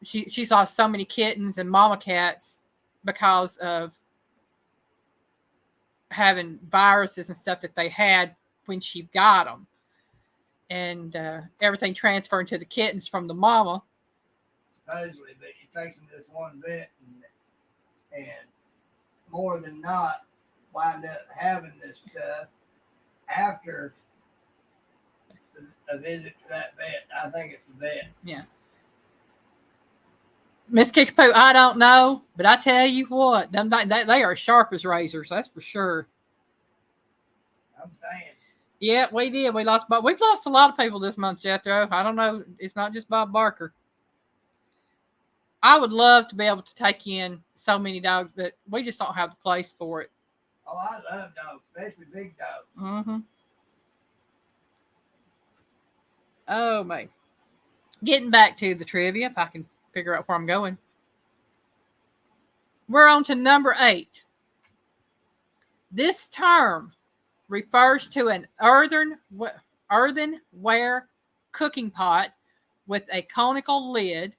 she's lost so many kittens and mama cats because of having viruses and stuff that they had when she got them, and everything transferring to the kittens from the mama. Supposedly, but she takes them to this one vet, and more than not, wind up having this stuff after a visit to that vet. I think it's the vet. Yeah. Miss Kickapoo, I don't know, but I tell you what, they are sharp as razors. That's for sure. I'm saying. Yeah, we did. We've lost a lot of people this month, Jethro. I don't know. It's not just Bob Barker. I would love to be able to take in so many dogs, but we just don't have the place for it. Oh, I love dogs, especially big dogs. Mm-hmm. Oh, man. Getting back to the trivia, if I can figure out where I'm going. We're on to number 8. This term refers to an earthenware cooking pot with a conical lid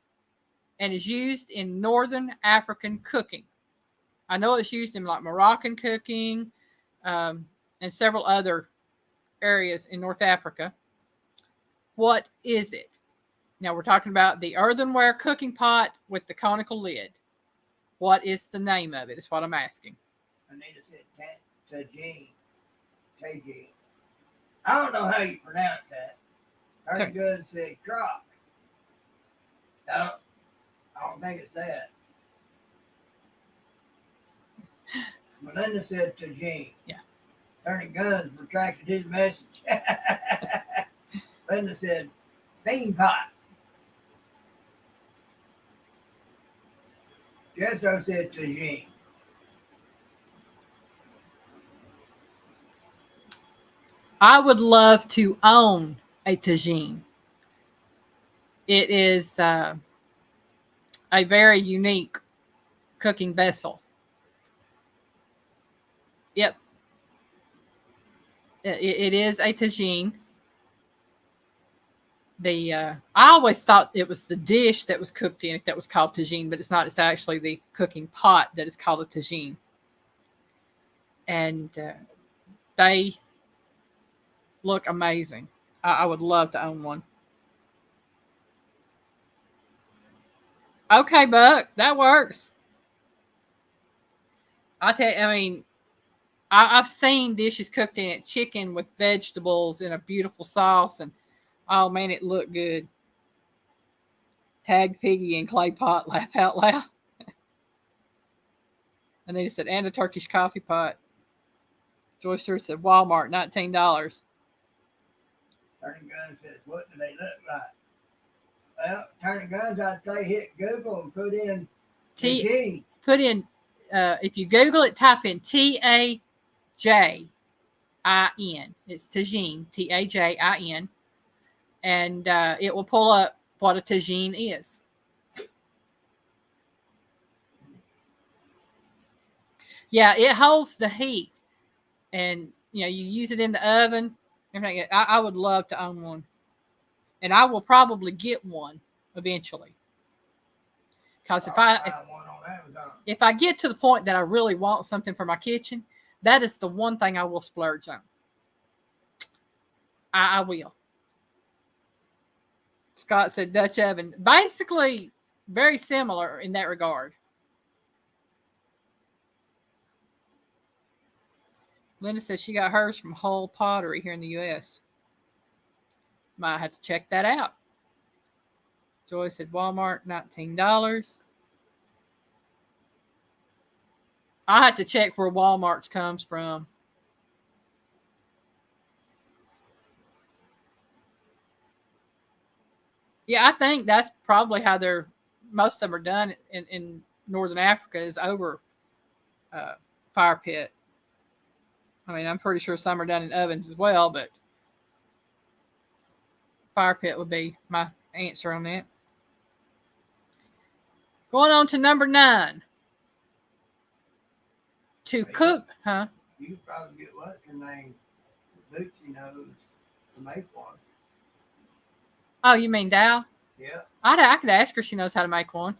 and is used in Northern African cooking. I know it's used in like Moroccan cooking and several other areas in North Africa. What is it? Now we're talking about the earthenware cooking pot with the conical lid. What is the name of it? Is what I'm asking. Anita said Tajine. I don't know how you pronounce that. Her good said crock. No, I don't think it's that. Melinda said Tajine. Yeah. Turning Guns retracted his message. Linda said bean pot. Jethro said Tajine. I would love to own a tagine. It is a very unique cooking vessel. Yep. It is a tagine. I always thought it was the dish that was cooked in it that was called tagine, but it's not. It's actually the cooking pot that is called a tagine. And they look amazing. I would love to own one. Okay, Buck, that works. I've seen dishes cooked in it, chicken with vegetables in a beautiful sauce, and oh man, it looked good. Tag Piggy and clay pot, laugh out loud. And they said, and a Turkish coffee pot. Joyce Stewart said, Walmart, $19. Turning Guns says, what do they look like? Well, Turning Guns, I'd say hit Google and put in T. Put in, if you Google it, type in Tajin. It's Tajin, Tajin. And it will pull up what a tagine is. Yeah, it holds the heat, and you use it in the oven. Everything. I would love to own one, and I will probably get one eventually. Because if I get to the point that I really want something for my kitchen, that is the one thing I will splurge on. I will. Scott said Dutch oven. Basically, very similar in that regard. Linda says she got hers from Hull Pottery here in the U.S. Might have to check that out. Joy said Walmart, $19. I have to check where Walmart's comes from. Yeah, I think that's probably how most of them are done in Northern Africa is over fire pit. I mean, I'm pretty sure some are done in ovens as well, but fire pit would be my answer on that. Going on to number 9. To cook, huh? You probably get what's her name? Bootsy knows to make one. Oh, you mean Dow? Yeah. I could ask her if she knows how to make one.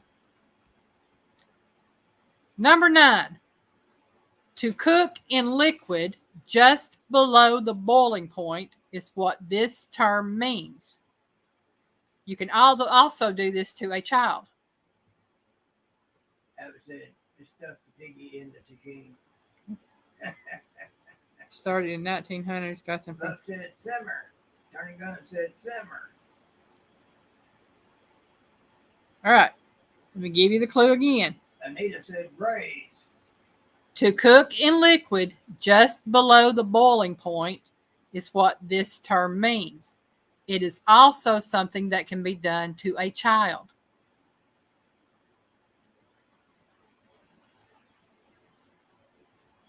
Number 9. To cook in liquid just below the boiling point is what this term means. You can also do this to a child. That was it. The stuff to piggy in the tagine. Started in 1900s. Got them. Buck said simmer. Turning gun said simmer. All right. Let me give you the clue again. Anita said braise. To cook in liquid just below the boiling point is what this term means. It is also something that can be done to a child.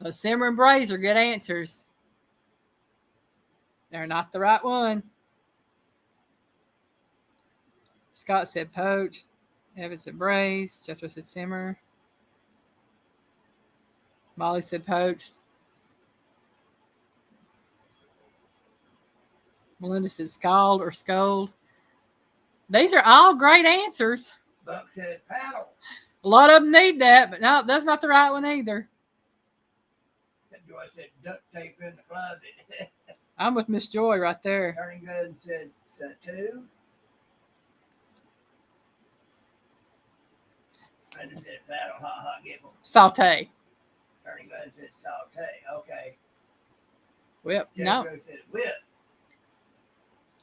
So simmer and braise are good answers. They're not the right one. Scott said poach. Evan said braise. Jethro said simmer. Molly said poach. Melinda said scald or scold. These are all great answers. Buck said paddle. A lot of them need that, but no, that's not the right one either. Joy said duct tape in the closet. I'm with Miss Joy right there. Turning gun said satu. Brenda said paddle, ha ha, giggle. Saute. Turning gun said saute. Okay. Whip. Jethro No. said whip.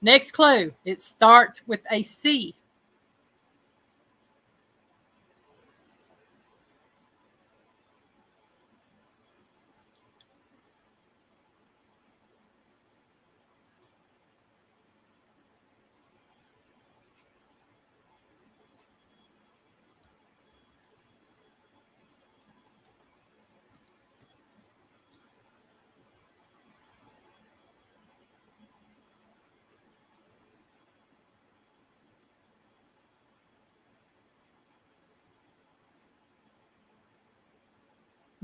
Next clue. It starts with a C.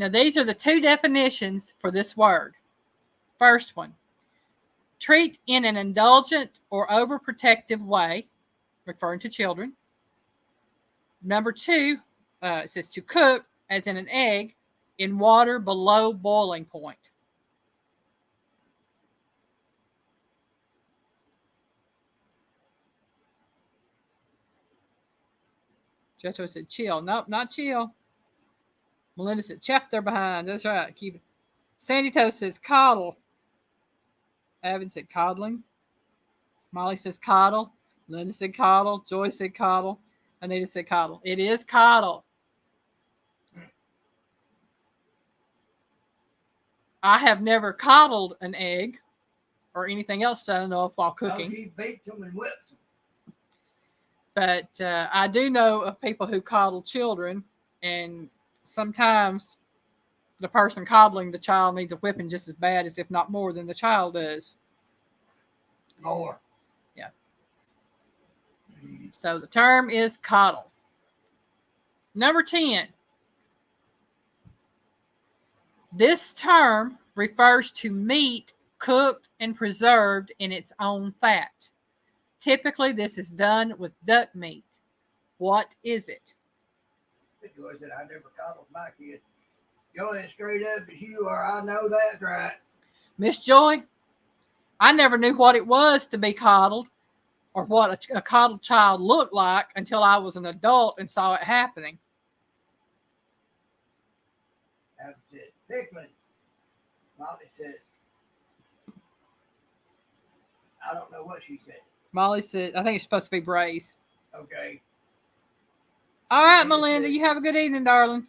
Now, these are the 2 definitions for this word. First one, treat in an indulgent or overprotective way, referring to children. Number 2, it says to cook, as in an egg, in water below boiling point. Jethro said chill. Nope, not chill. Melinda said, chap their behind. That's right. Keep it. Sandy Toast says coddle. Evan said coddling. Molly says coddle. Linda said coddle. Joy said coddle. Anita said coddle. It is coddle. I have never coddled an egg or anything else that I know of while cooking. Oh, he baked them and whipped them. But I do know of people who coddle children, and sometimes the person coddling the child needs a whipping just as bad as, if not more, than the child does. More. Yeah. So the term is coddle. Number 10. This term refers to meat cooked and preserved in its own fat. Typically, this is done with duck meat. What is it? Joy said, I never coddled my kids. Joy is straight up as you are. I know that's right. Miss Joy, I never knew what it was to be coddled or what a coddled child looked like until I was an adult and saw it happening. Abby said, Pickling. Molly said, I don't know what she said. Molly said, I think it's supposed to be braised. Okay. All right, Anita Melinda, said- you have a good evening, darling.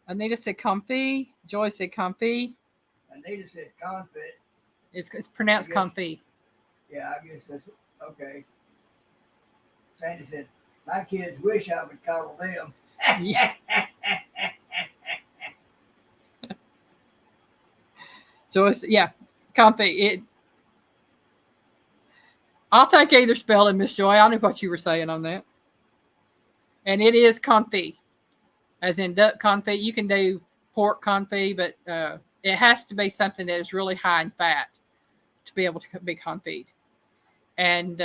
Anita said comfy. Joy said comfy. Anita said confit. It's pronounced I guess- comfy. Yeah, I guess that's okay. Sandy said, my kids wish I would coddle them. Yeah. Joyce, yeah, comfy. I'll take either spelling, Miss Joy. I knew what you were saying on that. And it is confit, as in duck confit. You can do pork confit, but it has to be something that is really high in fat to be able to be confit. And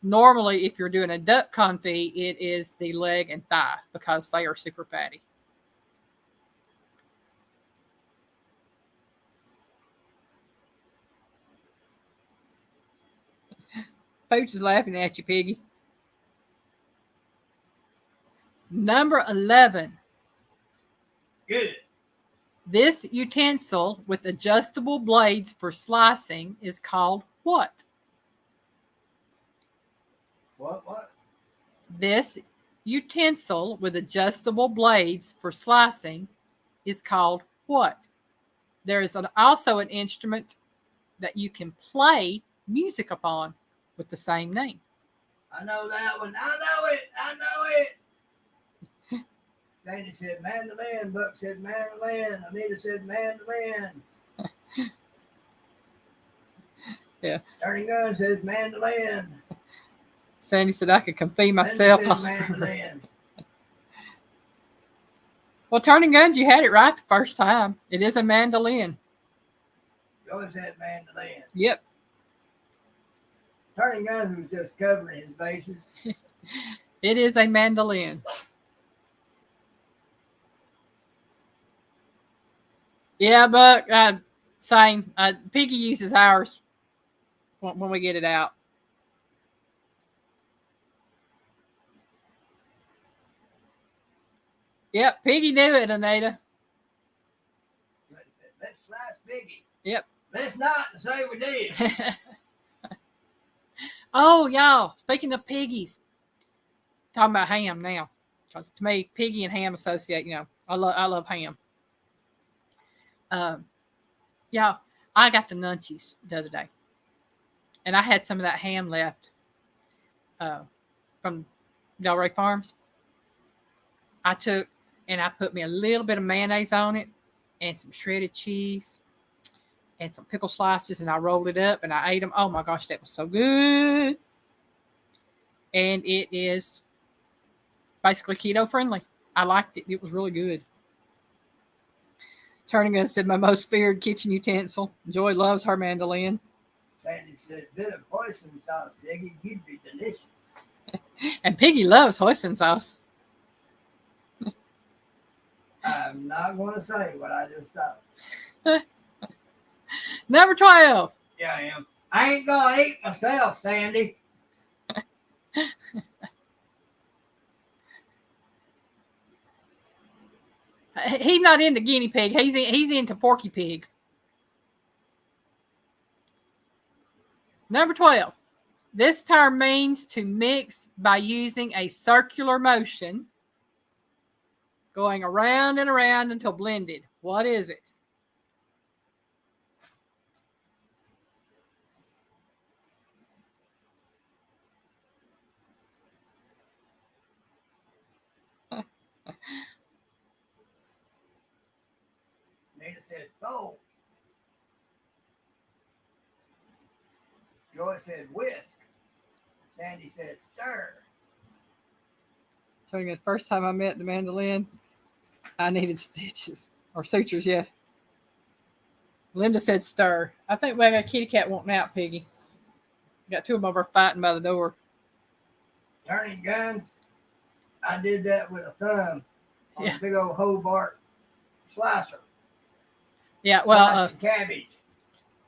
normally, if you're doing a duck confit, it is the leg and thigh because they are super fatty. Pooch is laughing at you, Piggy. Number 11. Good. This utensil with adjustable blades for slicing is called what? What? This utensil with adjustable blades for slicing is called what? There is also an instrument that you can play music upon with the same name. I know that one. I know it. Sandy said mandolin. Buck said mandolin. Anita said mandolin. Yeah. Turning Gun says mandolin. Sandy said I could confit myself. Linda said mandolin. Well, Turning Guns, you had it right the first time. It is a mandolin. Joy said mandolin. Yep. Turning Guns was just covering his bases. It is a mandolin. Yeah, Buck, same. Piggy uses ours when we get it out. Yep, Piggy knew it, Anita. Let's slice Biggie. Yep. Let's not say we did. Oh, y'all, speaking of piggies, talking about ham now. Because to me, piggy and ham associate, I love ham. Y'all, I got the nunchies the other day. And I had some of that ham left from Delray Farms. I took and I put me a little bit of mayonnaise on it and some shredded cheese and some pickle slices, and I rolled it up and I ate them. Oh my gosh, that was so good. And it is basically keto friendly. I liked it. It was really good. Turning Gun said, my most feared kitchen utensil. Joy loves her mandolin. Sandy said, bit of hoisin sauce, Biggie. You'd be delicious. And Piggy loves hoisin sauce. I'm not going to say what I just thought. Number 12. Yeah, I am. I ain't going to eat myself, Sandy. He's not into guinea pig. He's into porky pig. Number 12. This term means to mix by using a circular motion, going around and around until blended. What is it? Nita said, fold. Joy said, whisk. Sandy said, stir. Showing you the first time I met the mandolin, I needed stitches or sutures. Yeah. Linda said stir. I think we got a kitty cat wanting out, Piggy. Got two of them over fighting by the door. Turning guns. I did that with a thumb on Yeah. a big old Hobart slicer. Yeah, well, Slicing cabbage.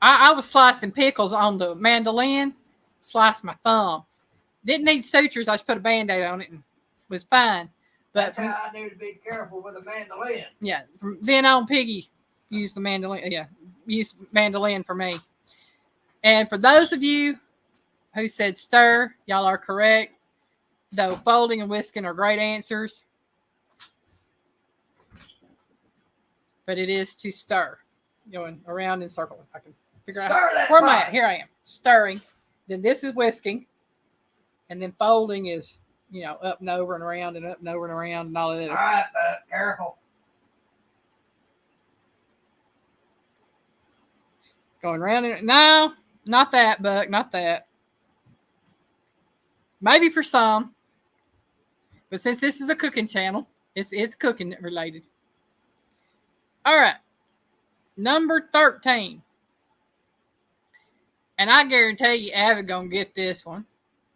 I was slicing pickles on the mandolin, sliced my thumb. Didn't need sutures. I just put a Band-Aid on it and was fine. But That's how I knew to be careful with a mandolin. yeah, from then on, Piggy used the mandolin. Yeah, used mandolin for me. And for those of you who said stir, y'all are correct. Though folding and whisking are great answers. But it is to stir. Going around in circles. I can figure Stir out that where am I pot. at. Here I am. Stirring. Then this is whisking. And then folding is, up and over and around and up and over and around and all of All that. right, but careful. Going around and no, not that, Buck, not that. Maybe for some. But since this is a cooking channel, it's cooking related. All right. Number 13. And I guarantee you Abby gonna get this one.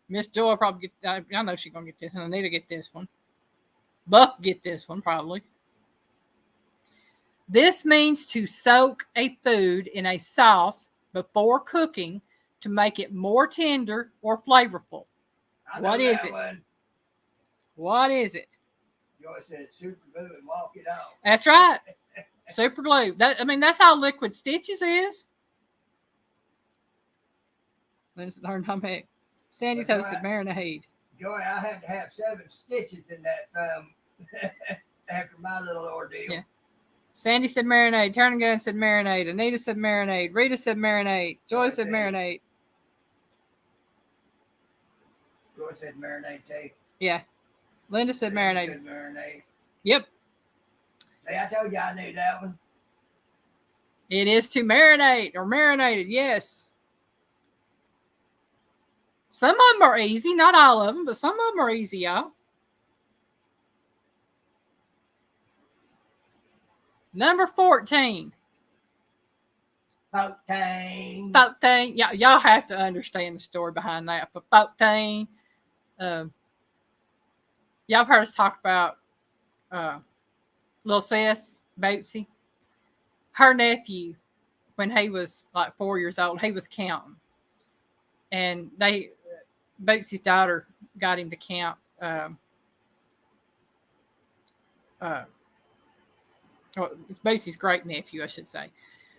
Miss Joy probably get. I know she's gonna get this one. I need to get this one. Buck get this one probably. This means to soak a food in a sauce before cooking to make it more tender or flavorful. I know What is that it? one. What is it? Joy said super glue and walk it off. That's right. Super glue. That's how liquid stitches is. Let's learn how to make. Sandy That's toasted right. marinade. Joy, I had to have 7 stitches in that thumb after my little ordeal. Yeah. Sandy said marinade. Turning Gun said marinade. Anita said marinade. Rita said marinade. Joy said marinade. Joy said marinade too. Yeah. Linda said marinade. Said marinade. Yep. See, I told you I knew that one. It is to marinate or marinated. Yes. Some of them are easy. Not all of them, but some of them are easy, y'all. Number 14. 14. 14. Y'all have to understand the story behind that. For 14, y'all have heard us talk about little sis, Bootsy. Her nephew, when he was like 4 years old, he was counting. And Bootsy's daughter got him to count. It's Bootsy's great nephew, I should say.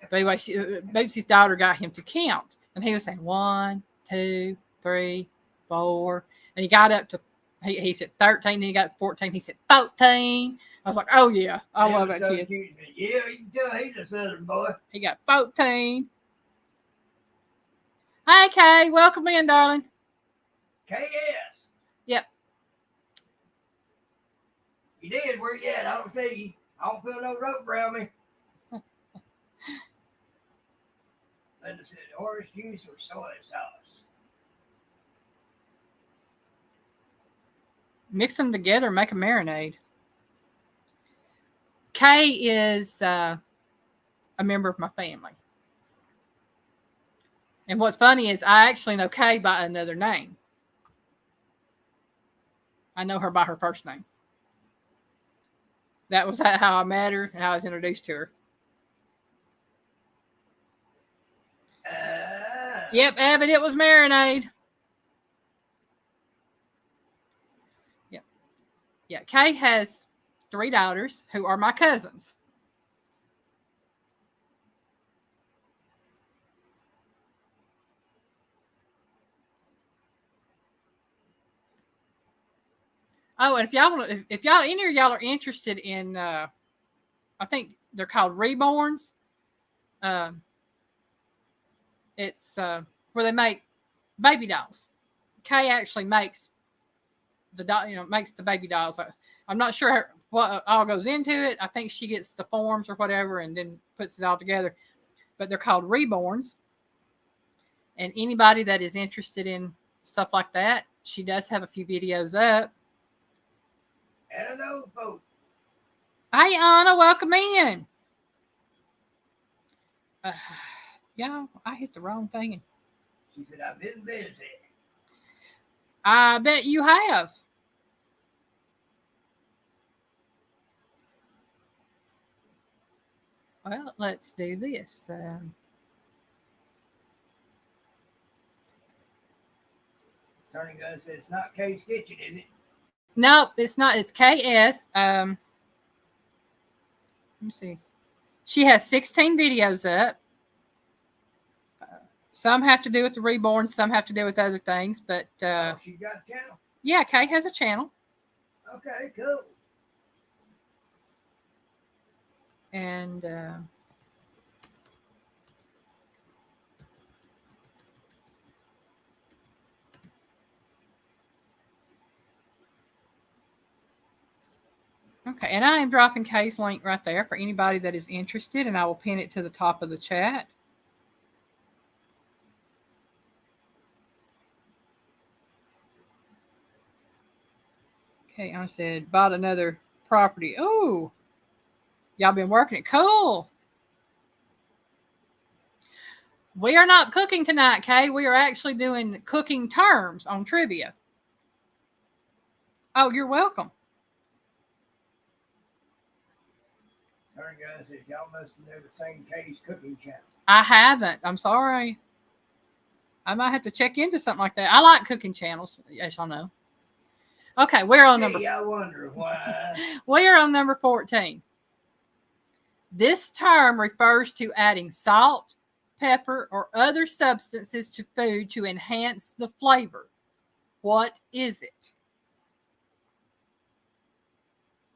But anyway, Bootsy's daughter got him to count. And he was saying 1, 2, 3, 4. And he got up to, he said 13, then he got 14. He said 14. I was like, oh, yeah, I love that kid. Cute. Yeah, you can tell he's a southern boy. He got 14. Hey, Kay, welcome in, darling. KS. Yep. You did. Where you at? I don't see you. I don't feel no rope around me. Linda said orange juice or soy sauce. Mix them together, make a marinade. Kay is a member of my family. And what's funny is I actually know Kay by another name. I know her by her first name. That was how I met her and how I was introduced to her. Yep, Abbott, it was marinade. Yep. Yeah, Kay has 3 daughters who are my cousins. Oh, and if any of y'all are interested in, I think they're called reborns. It's where they make baby dolls. Kay actually makes makes the baby dolls. I'm not sure what all goes into it. I think she gets the forms or whatever and then puts it all together. But they're called reborns. And anybody that is interested in stuff like that. She does have a few videos up. And those folks. Hey, Anna, welcome in. Yeah, I hit the wrong thing. She said, I've been busy. I bet you have. Well, let's do this. Turning Gun said, it's not Kay's Kitchen, is it? Nope, it's not. It's KS. Let me see. She has 16 videos up. Some have to do with the reborn. Some have to do with other things. But She got a channel? yeah, Kay has a channel. Okay, cool. And okay, and I am dropping Kay's link right there for anybody that is interested, and I will pin it to the top of the chat. Okay, I said, bought another property. Oh, y'all been working it. Cool. We are not cooking tonight, Kay. We are actually doing cooking terms on trivia. Oh, you're welcome. Turning Gun said, y'all must have never seen Kay's cooking channel. I haven't. I'm sorry. I might have to check into something like that. I like cooking channels, as y'all know. Okay, we're on number. I wonder why. We are on number 14. This term refers to adding salt, pepper, or other substances to food to enhance the flavor. What is it?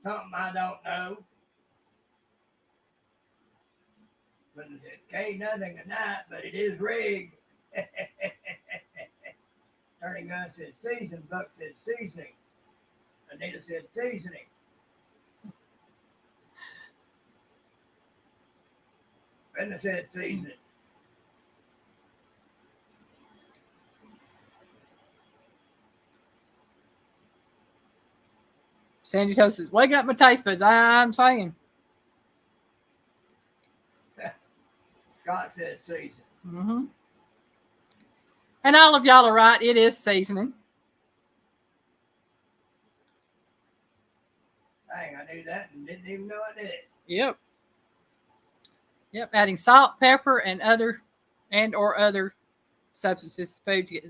Something I don't know. But it said, Kay, nothing tonight, but it is rigged. Turning Gun said season. Buck said seasoning. Anita said seasoning. Brenda said seasoning. Sandy Toast says, wake up my taste buds. I'm saying. Scott said seasoning. Mm-hmm. And all of y'all are right. It is seasoning. Dang, I knew that and didn't even know I did. Yep. Yep. Adding salt, pepper, and other substances to food to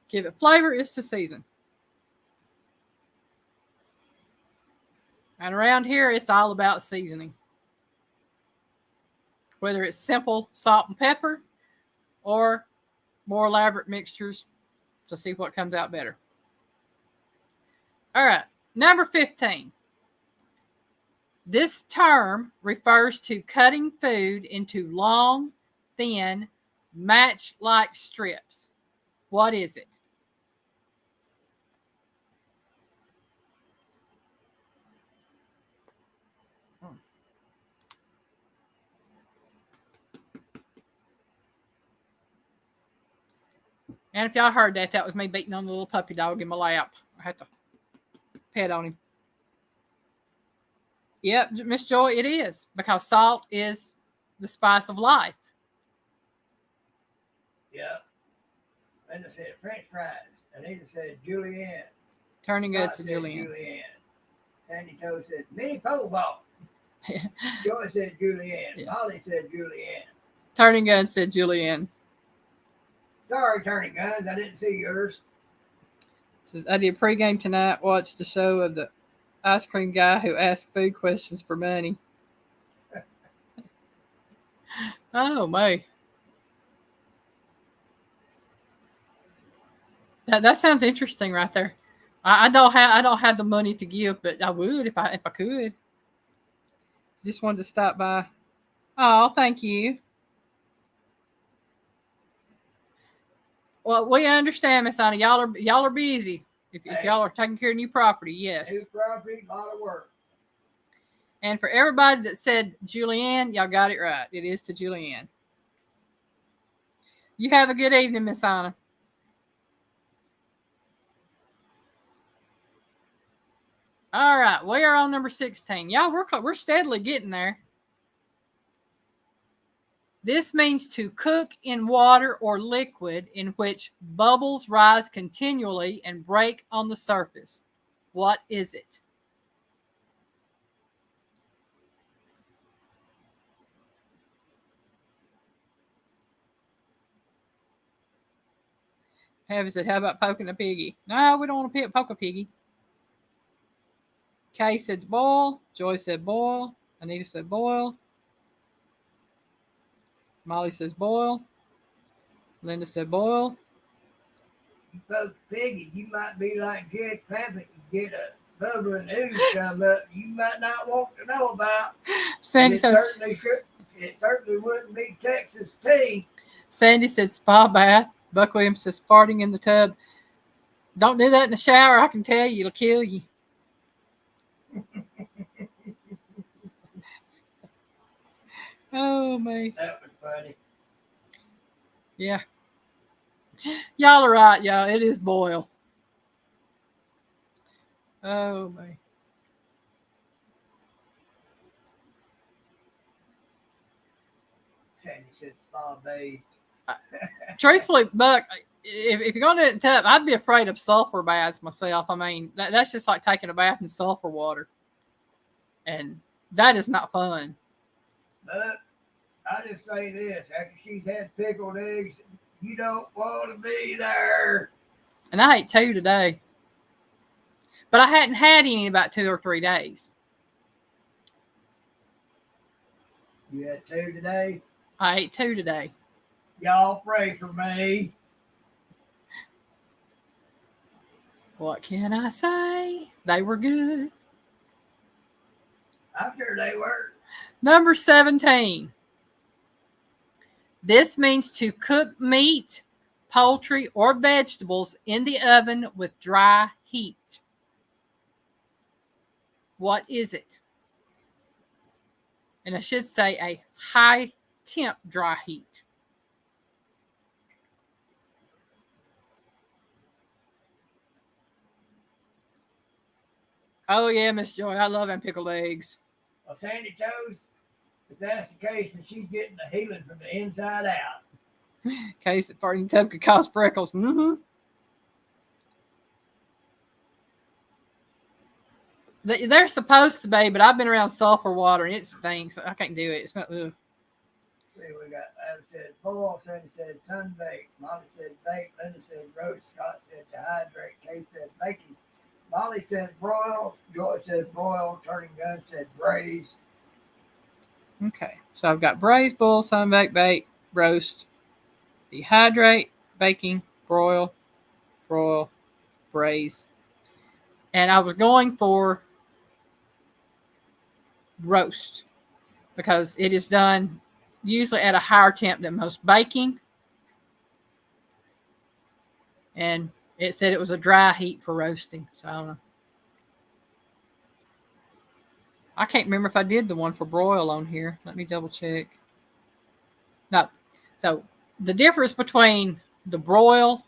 give it flavor is to season. And around here, it's all about seasoning. Whether it's simple salt and pepper or more elaborate mixtures to see what comes out better. All right, number 15. This term refers to cutting food into long, thin, match-like strips. What is it? And if y'all heard that, that was me beating on the little puppy dog in my lap. I had to pet on him. Yep, Miss Joy, it is. Because salt is the spice of life. Yep. Linda said French fries. Anita said julienne. Turning good to Scott said julienne. Sandy Toe said mini pole ball. Joy said julienne. Yeah. Molly said julienne. Turning Guns said julienne. Sorry, Turning Guns, I didn't see yours. Says, I did pregame tonight, watched the show of the ice cream guy who asked food questions for money. Oh, my. That sounds interesting right there. I don't have the money to give, but I would if I could. Just wanted to stop by. Oh, thank you. Well, we understand, Miss Anna. Y'all are busy. If y'all are taking care of new property, yes. New property, a lot of work. And for everybody that said Julianne, y'all got it right. It is to Julianne. You have a good evening, Miss Anna. All right, we are on number 16. Y'all, we're steadily getting there. This means to cook in water or liquid in which bubbles rise continually and break on the surface. What is it? Heavy said, how about poking a piggy? No, we don't want to poke a piggy. Kay said boil. Joy said boil. Anita said boil. Molly says boil. Linda said boil. You poke a piggy, you might be like Jed Clampett. You get a bubbling ooze come up you might not want to know about. Sandy says, It certainly wouldn't be Texas tea. Sandy said spa bath. Buck Williams says farting in the tub. Don't do that in the shower. I can tell you, it'll kill you. Oh, man. That was funny. Yeah. Y'all are right, y'all. It is boil. Oh, man. Sandy said spa bathed. Truthfully, Buck, if you're going to do it in tub, I'd be afraid of sulfur baths myself. I mean, that's just like taking a bath in sulfur water. And that is not fun. But I just say this, after she's had pickled eggs, you don't want to be there. And I ate 2 today. But I hadn't had any in about 2 or 3 days. You had 2 today? I ate 2 today. Y'all pray for me. What can I say? They were good. I'm sure they were. Number 17. This means to cook meat, poultry, or vegetables in the oven with dry heat. What is it? And I should say a high temp dry heat. Oh, yeah, Miss Joy. I love them pickled eggs. Well, Sandy Toes, if that's the case, then she's getting the healing from the inside out. Case that farting tub could cause freckles. Mm-hmm. They're supposed to be, but I've been around sulfur water and it stinks. I can't do it. It smells. Ugh. See, we got Adam said boil, Sandy said sunbake, Molly said bake, Linda said roast, Scott said dehydrate, Kay said baking, Molly said broil, Joy said broil, Turning Gun said braise. Okay, so I've got braise, boil, sunbake, bake, roast, dehydrate, baking, broil, braise. And I was going for roast because it is done usually at a higher temp than most baking. And it said it was a dry heat for roasting. So I don't know. I can't remember if I did the one for broil on here. Let me double check. No. So the difference between the broil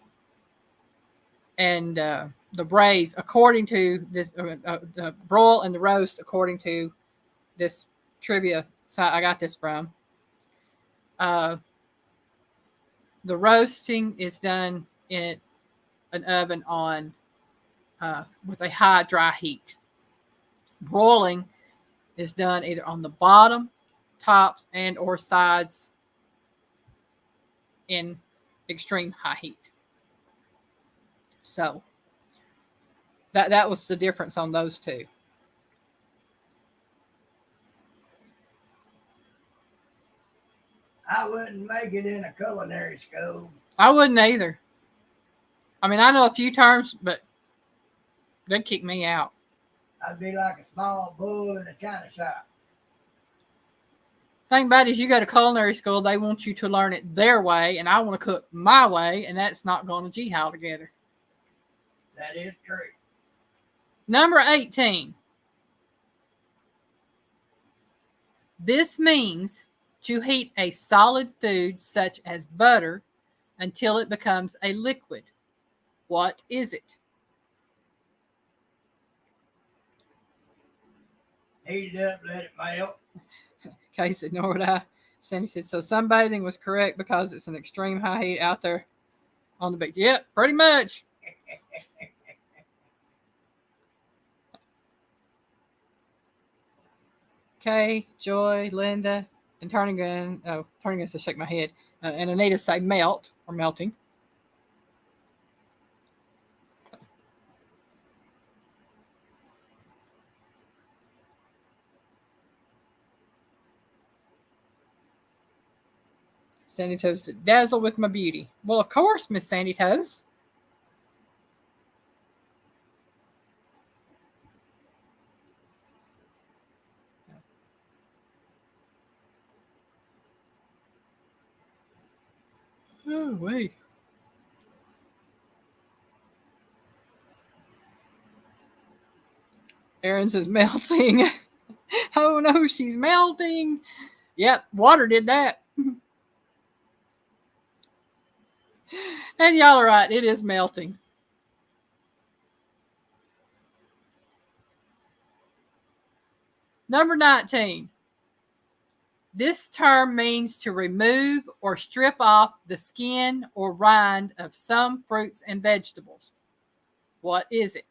and the braise, according to this, the broil and the roast, according to this trivia site I got this from, the roasting is done in an oven on with a high dry heat. Broiling is done either on the bottom, tops, and or sides in extreme high heat. So that was the difference on those two. I wouldn't make it in a culinary school. I wouldn't either. I mean, I know a few terms, but they'd kick me out. I'd be like a small bull in a china shop. Thing about it is, you go to culinary school, they want you to learn it their way, and I want to cook my way, and that's not going to G-How together. That is true. Number 18. This means to heat a solid food such as butter until it becomes a liquid. What is it? Heat it up, let it melt. Kay said, nor would I. Sandy said, so sunbathing was correct because it's an extreme high heat out there on the beach. Yep, pretty much. Kay, Joy, Linda, and Turnigan. Oh, Turnigan says shake my head. And Anita say melt or melting. Sandy Toes said, dazzle with my beauty. Well, of course, Miss Sandy Toes. Oh, wait. Aaron says melting. Oh no, she's melting. Yep, water did that. And y'all are right, it is melting. Number 19. This term means to remove or strip off the skin or rind of some fruits and vegetables. What is it?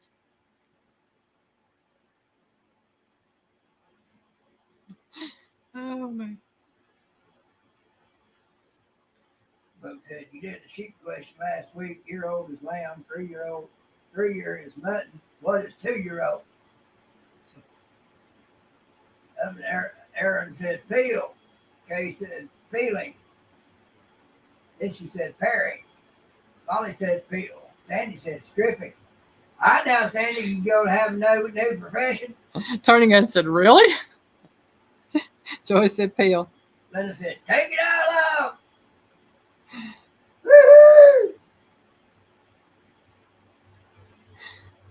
Oh man. Book said you did the sheep question last week. Year-old is lamb, 3-year-old, 3-year is mutton. What is 2-year-old? Aaron said peel. Kay said peeling. Then she said paring. Molly said peel. Sandy said stripping. All right now, Sandy, you go to have a new profession. Turning and said, really? Joy said peel. Linda said, take it all out. Woo-hoo!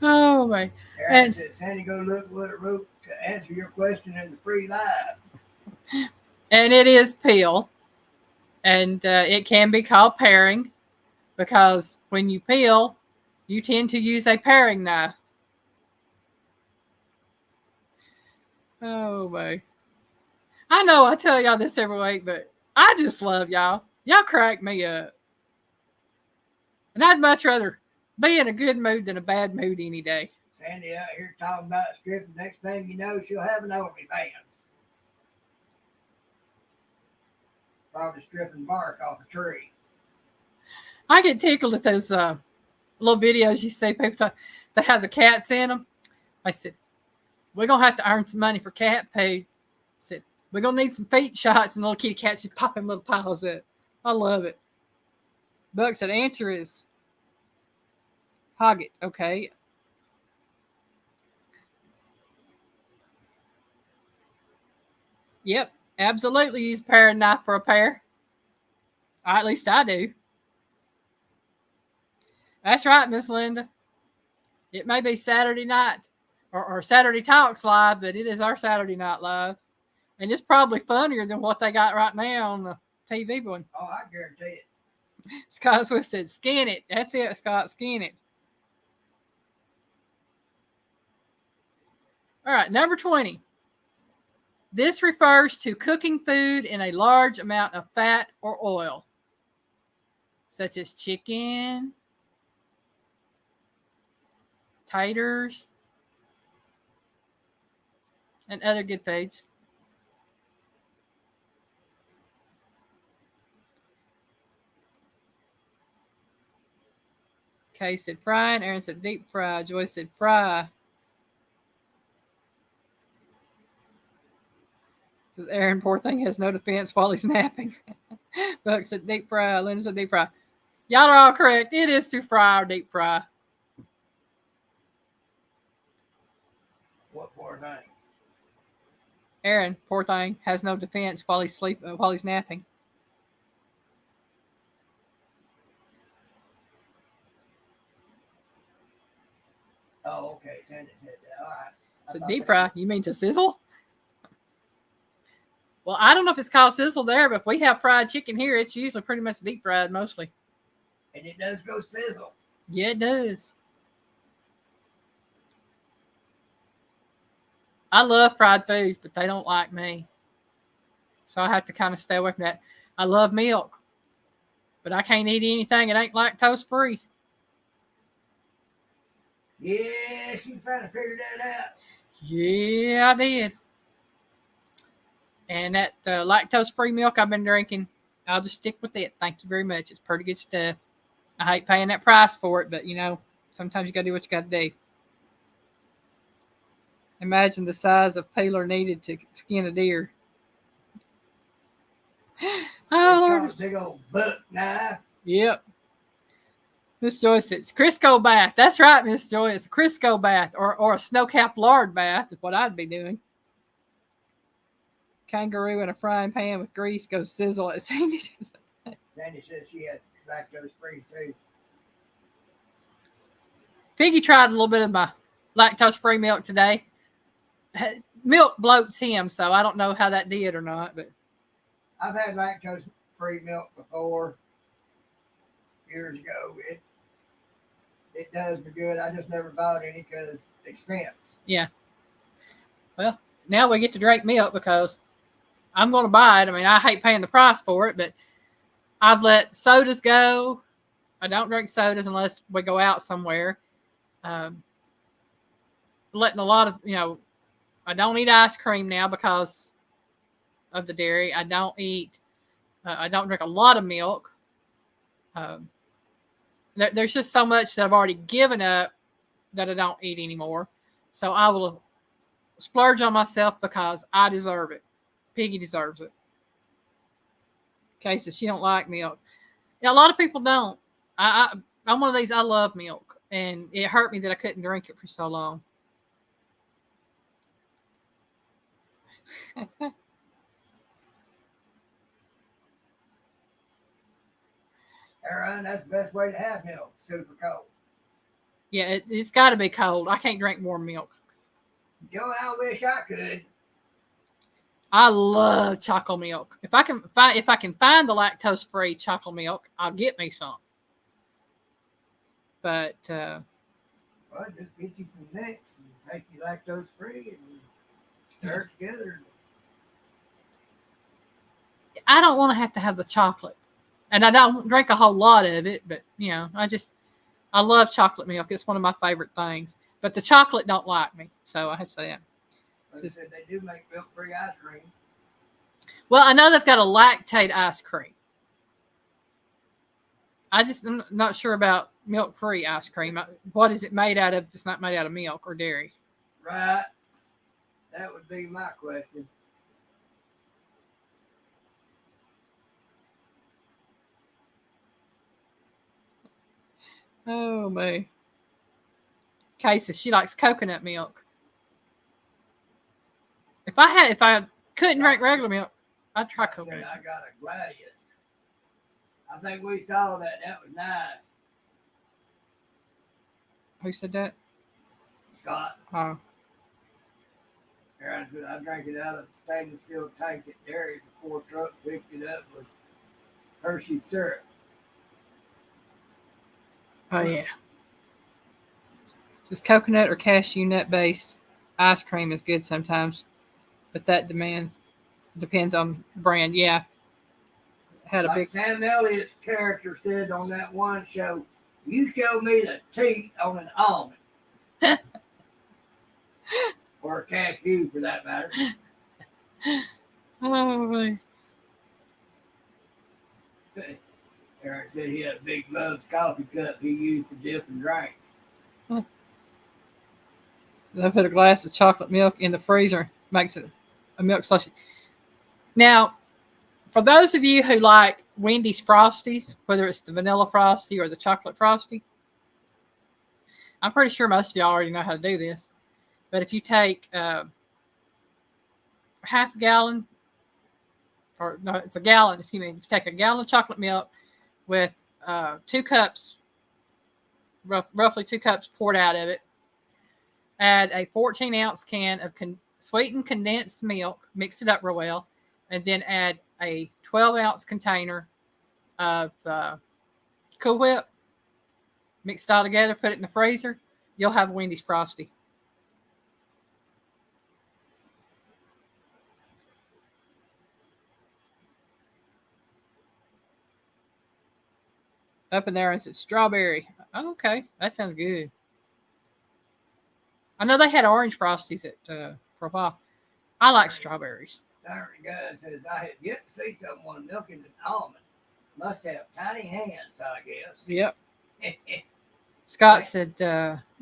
Oh my. Aaron said, Sandy, go look what it wrote to answer your question in the free live. And it is peel. And it can be called paring because when you peel, you tend to use a paring knife. Oh my. I know I tell y'all this every week, but I just love y'all. Y'all crack me up. And I'd much rather be in a good mood than a bad mood any day. Sandy out here talking about stripping. Next thing you know, she'll have an OnlyFans. Probably stripping bark off a tree. I get tickled at those little videos you see people talk, that have the cats in them. I said, we're going to have to earn some money for cat food. I said, we're going to need some feet shots, and little kitty cats just popping little piles up. I love it. Buck said, the answer is hog it. Okay. Yep. Absolutely use a paring knife for a pear. At least I do. That's right, Miss Linda. It may be Saturday night or Saturday Talks live, but it is our Saturday night live. And it's probably funnier than what they got right now on the TV one. Oh, I guarantee it. Scott Swift said, skin it. That's it, Scott, skin it. All right, number 20. This refers to cooking food in a large amount of fat or oil, such as chicken, taters, and other good foods. Kay said frying. Aaron said deep fry. Joy said fry. Aaron, poor thing, has no defense while he's napping. Buck said deep fry. Linda said deep fry. Y'all are all correct. It is to fry or deep fry. What poor thing? Aaron, poor thing, has no defense while he's napping. Oh, okay. Sandy said that. All right. So deep fry, you mean to sizzle? Well, I don't know if it's called sizzle there, but if we have fried chicken here, it's usually pretty much deep fried mostly. And it does go sizzle. Yeah, it does. I love fried foods, but they don't like me. So I have to kind of stay away from that. I love milk, but I can't eat anything that ain't lactose free. Yes, you trying to figure that out. Yeah, I did. And that lactose free milk I've been drinking, I'll just stick with it. Thank you very much. It's pretty good stuff. I hate paying that price for it, but sometimes you got to do what you got to do. Imagine the size of peeler needed to skin a deer. It's Oh, got a big old buck knife. yep. Miss Joyce says Crisco bath. That's right, Miss Joyce. A Crisco bath or a snow-capped lard bath is what I'd be doing. Kangaroo in a frying pan with grease goes sizzle at Sandy. Sandy said she has lactose free too. Piggy tried a little bit of my lactose-free milk today. Milk bloats him, so I don't know how that did or not. But I've had lactose free milk before years ago. It does me good. I just never bought any because expense. yeah, well, now we get to drink milk because I'm going to buy it. I mean, I hate paying the price for it, but I've let sodas go. I don't drink sodas unless we go out somewhere. Letting a lot of, I don't eat ice cream now because of the dairy. I don't drink a lot of milk. There's just so much that I've already given up that I don't eat anymore. So I will splurge on myself because I deserve it. Piggy deserves it. Kay says she don't like milk. Yeah, a lot of people don't. I'm one of these. I love milk, and it hurt me that I couldn't drink it for so long. Aaron, that's the best way to have milk. Super cold. Yeah, it's got to be cold. I can't drink warm milk. I wish I could. I love chocolate milk. If I can find the lactose free chocolate milk, I'll get me some. But well, just get you some mix and take you lactose free and stir it together. I don't want to have the chocolate, and I don't drink a whole lot of it. But I love chocolate milk. It's one of my favorite things. But the chocolate don't like me, so I have to say that. Like I said, they do make milk-free ice cream. Well, I know they've got a lactate ice cream. I'm not sure about milk-free ice cream. What is it made out of? It's not made out of milk or dairy. Right. That would be my question. Oh, me. Kay says she likes coconut milk. If I couldn't drink regular milk, I'd try coconut. I got a Gladius. I think we saw that. That was nice. Who said that? Scott. Oh. Aaron said I drank it out of the stainless steel tank at dairy before truck picked it up with Hershey syrup. Oh yeah. It says coconut or cashew nut based ice cream is good sometimes, but that depends on brand. Yeah. Had a big Sam Elliott's character said on that one show, "You show me the teeth on an almond." Or a cashew for that matter. Oh boy. Eric said he had a big Love's coffee cup he used to dip and drink. So I put a glass of chocolate milk in the freezer, makes it a milk slushy. Now, for those of you who like Wendy's Frosties, whether it's the vanilla Frosty or the chocolate Frosty, I'm pretty sure most of y'all already know how to do this. But if you take half a gallon, or no, it's a gallon, excuse me. If you take a gallon of chocolate milk with 2 cups, roughly 2 cups poured out of it, add a 14-ounce can of sweetened condensed milk, mix it up real well, and then add a 12-ounce container of Cool Whip, mix it all together, put it in the freezer, you'll have Wendy's Frosty. up in there and said strawberry. Oh, okay, that sounds good. I know they had orange frosties at for a while. I like strawberries. Darn guy says I have yet to see someone milking an almond. Must have tiny hands, I guess. Yep. Scott said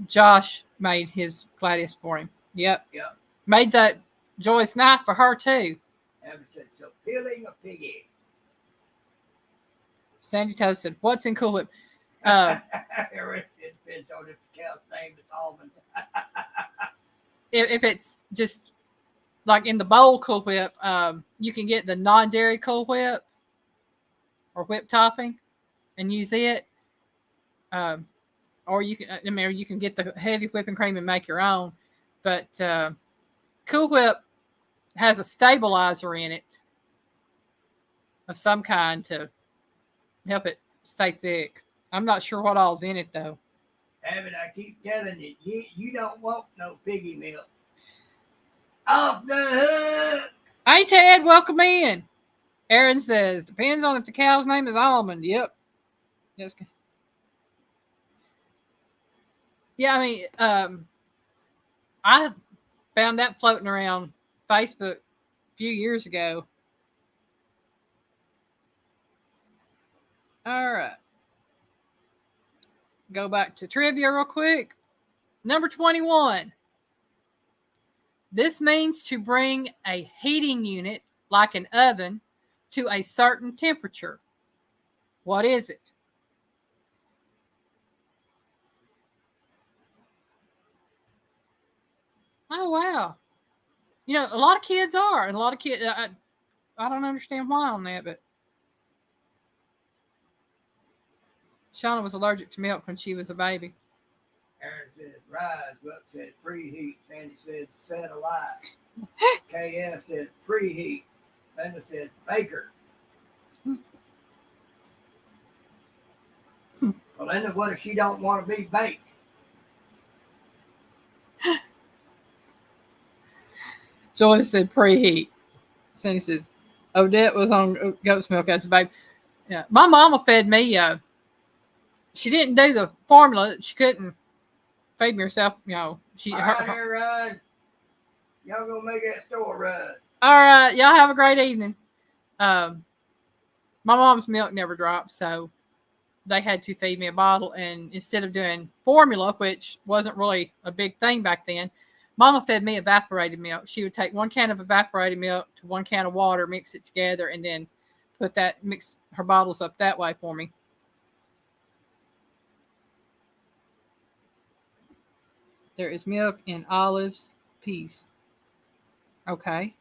Josh made his Gladius for him. Yep. Yep. Made that Joyce knife for her too. Abby said, so peeling a piggy. Sandy Toast said, "What's in Cool Whip?" It depends on if the cow's name is almond. If it's just like in the bowl Cool Whip, you can get the non-dairy Cool Whip or whip topping and use it. Or you can, you can get the heavy whipping cream and make your own. But Cool Whip has a stabilizer in it of some kind to help it stay thick. I'm not sure what all's in it though. Abbott, I keep telling you, you don't want no piggy milk. Off the hook. Hey Ted, welcome in. Aaron says, depends on if the cow's name is Almond. Yep. Yes. Yeah, I found that floating around Facebook a few years ago. All right. Go back to trivia real quick. Number 21. This means to bring a heating unit, like an oven, to a certain temperature. What is it? Oh, wow. A lot of kids are, and a lot of kids, I don't understand why on that, but Shauna was allergic to milk when she was a baby. Aaron said rise. Buck said preheat. Sandy said set alight. KS said preheat. Linda said baker. Well, Linda, what if she don't want to be baked? Joy said preheat. Sandy says Odette was on goat's milk as a baby. Yeah, my mama fed me. She didn't do the formula. She couldn't feed me herself. She. All right, Aaron. Y'all gonna make that store run. All right, y'all have a great evening. My mom's milk never dropped, so they had to feed me a bottle. And instead of doing formula, which wasn't really a big thing back then, Mama fed me evaporated milk. She would take 1 can of evaporated milk to 1 can of water, mix it together, and then mix her bottles up that way for me. There is milk in olives, peas. Okay.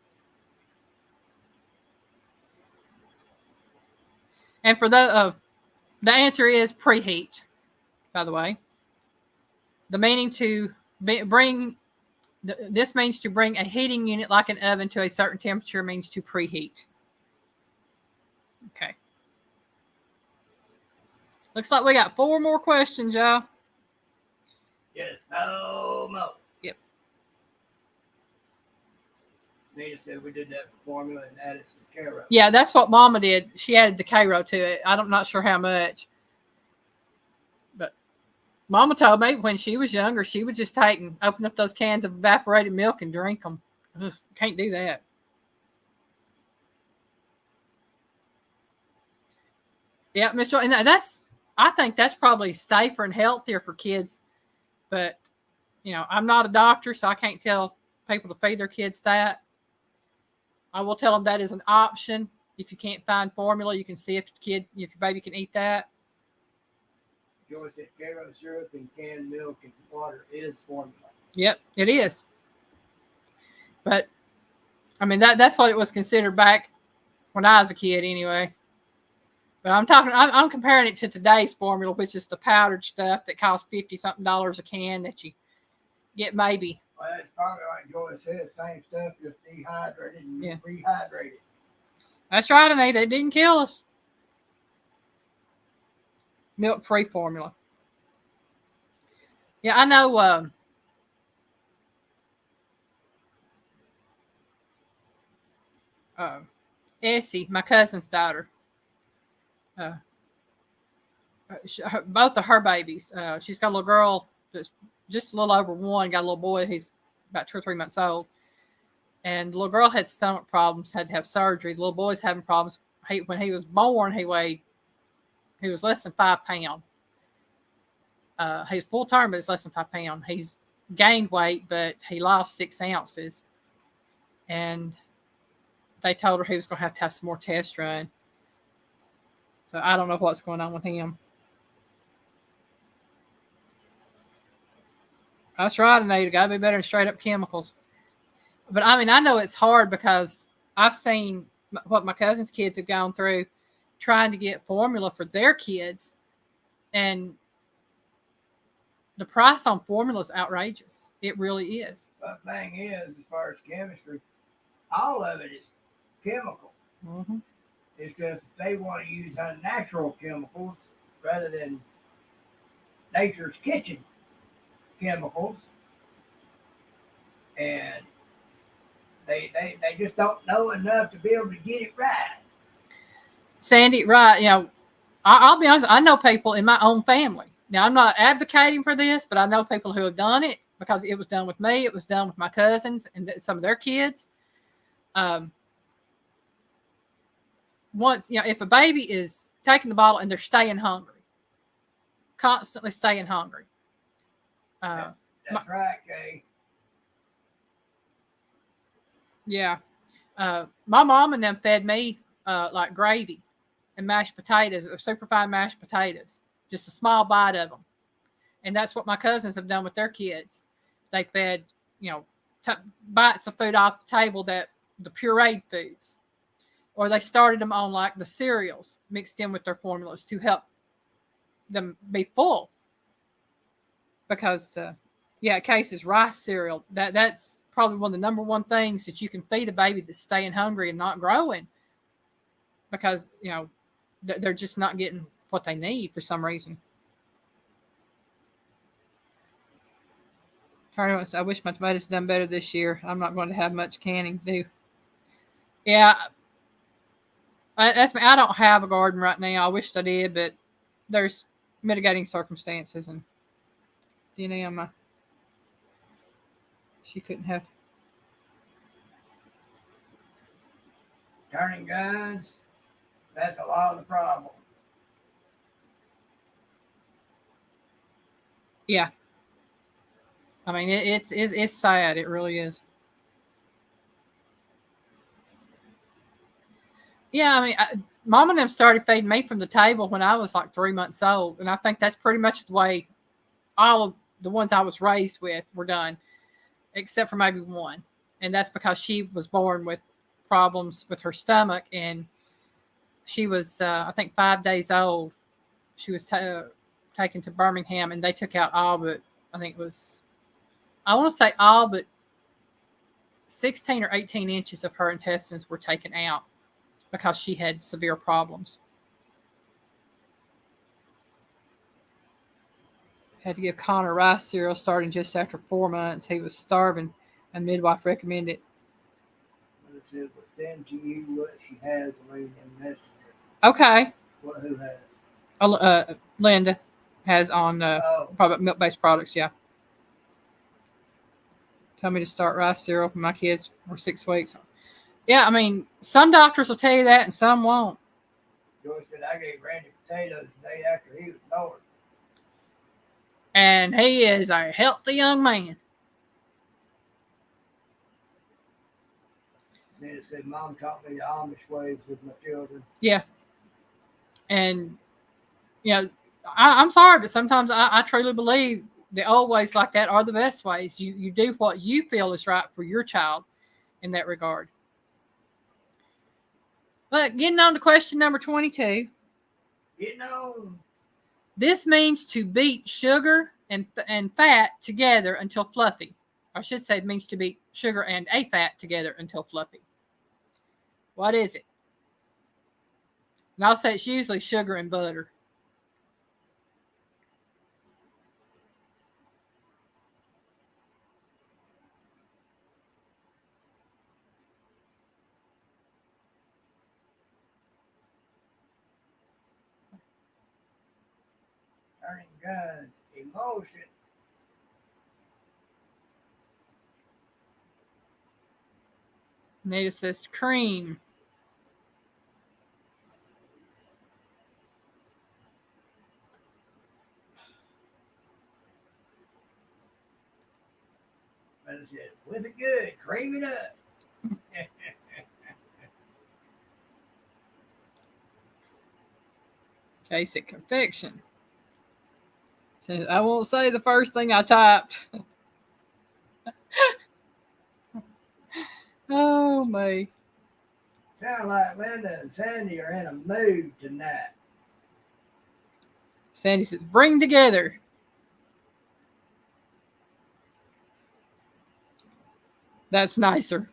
And for the answer is preheat, by the way. The meaning to bring, this means to bring a heating unit like an oven to a certain temperature means to preheat. Okay. Looks like we got 4 more questions, y'all. Yes, no more. Yep. Nina said we did that formula and added some carrot. Yeah, that's what Mama did. She added the Cairo to it. I'm not sure how much. But Mama told me when she was younger, she would just take and open up those cans of evaporated milk and drink them. Ugh, can't do that. Yeah, Miss Joy, and I think that's probably safer and healthier for kids. But, I'm not a doctor, so I can't tell people to feed their kids that. I will tell them that is an option. If you can't find formula, you can see if your baby can eat that. Joy said Cairo syrup and canned milk and water is formula. Yep, it is. But, that's what it was considered back when I was a kid anyway. But I'm comparing it to today's formula, which is the powdered stuff that costs $50-something a can that you get maybe. Well, that's probably like Joy said, same stuff, just dehydrated and Yeah. rehydrated. That's right, Annie. They didn't kill us. Milk-free formula. Yeah, I know. Essie, my cousin's daughter. both of her babies. She's got a little girl that's just a little over 1. Got a little boy. He's about 2 or 3 months old. And the little girl had stomach problems, had to have surgery. The little boy's having problems. When he was born, he was less than 5 pounds. He's full term, but he's less than 5 pounds. He's gained weight, but he lost 6 ounces. And they told her he was going to have some more tests run. So I don't know what's going on with him. That's right, Anita. Got to be better than straight up chemicals. But I mean, I know it's hard because I've seen what my cousin's kids have gone through trying to get formula for their kids. And the price on formula is outrageous. It really is. The thing is, as far as chemistry, all of it is chemical. Mm-hmm. It's just they want to use unnatural chemicals rather than nature's kitchen chemicals. And they just don't know enough to be able to get it right. Sandy, right. You know, I'll be honest, I know people in my own family. Now, I'm not advocating for this, but I know people who have done it because it was done with me. It was done with my cousins and some of their kids. Once, you know, if a baby is taking the bottle and they're staying hungry, constantly staying hungry. That's right, Kay. Yeah. My mom and them fed me like gravy and mashed potatoes, or superfine mashed potatoes, just a small bite of them. And that's what my cousins have done with their kids. They fed, you know, bites of food off the table, that the pureed foods. Or they started them on like the cereals mixed in with their formulas to help them be full. Because, Casey's rice cereal, that's probably one of the number one things that you can feed a baby that's staying hungry and not growing. Because, you know, they're just not getting what they need for some reason. I wish my tomatoes had done better this year. I'm not going to have much canning to do. Yeah, that's me. I don't have a garden right now. I wish I did, but there's mitigating circumstances, and she couldn't have. Turning guns, that's a lot of the problem. Yeah. I mean, it's sad. It really is. Yeah, I mean, Mom and them started feeding me from the table when I was like 3 months old, and I think that's pretty much the way all of the ones I was raised with were done, except for maybe one, and that's because she was born with problems with her stomach, and she was, I think, 5 days old. She was taken to Birmingham, and they took out all but, I think it was, I want to say all but 16 or 18 inches of her intestines were taken out because she had severe problems. Had to give Connor rice cereal starting just after 4 months. He was starving, and midwife recommended. It says, "We'll send to you what she has in messenger." Okay. Who has? Linda has on probably milk-based products. Yeah. Tell me to start rice cereal when my kids were 6 weeks. Yeah, I mean, some doctors will tell you that, and some won't. Joyce said, "I gave Randy potatoes the day after he was born." And he is a healthy young man. Then it said, "Mom taught me the Amish ways with my children." Yeah. And, you know, I'm sorry, but sometimes I truly believe the old ways like that are the best ways. You do what you feel is right for your child in that regard. But getting on to question number 22. Getting on. This means to beat sugar and fat together until fluffy. I should say it means to beat sugar and a fat together until fluffy. What is it? And I'll say it's usually sugar and butter. Turning guns, emotion. Nita says cream. But it said, whip it good, cream it up. Basic confection. Says, I won't say the first thing I typed. Oh, my. Sound like Linda and Sandy are in a mood tonight. Sandy says, bring together. That's nicer.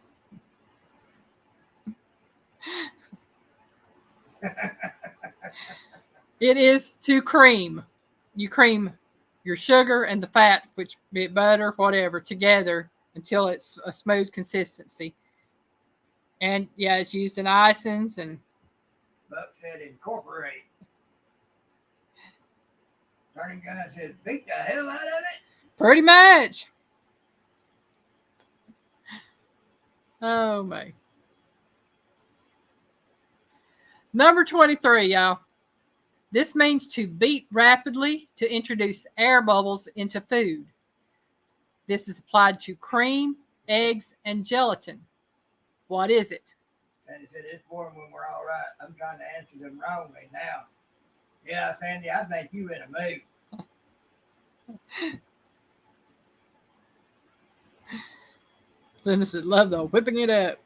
It is to cream. You cream your sugar and the fat, which be it butter, whatever, together until it's a smooth consistency. And yeah, it's used in icings and Buck said incorporate. Turning gun said beat the hell out of it. pretty much. Oh my. Number 23, y'all. This means to beat rapidly to introduce air bubbles into food. This is applied to cream, eggs, and gelatin. What is it? Sandy said it's boring when we're all right. I'm trying to answer them wrongly now. Yeah, Sandy, I think you in a mood. Linda said, love though, whipping it up.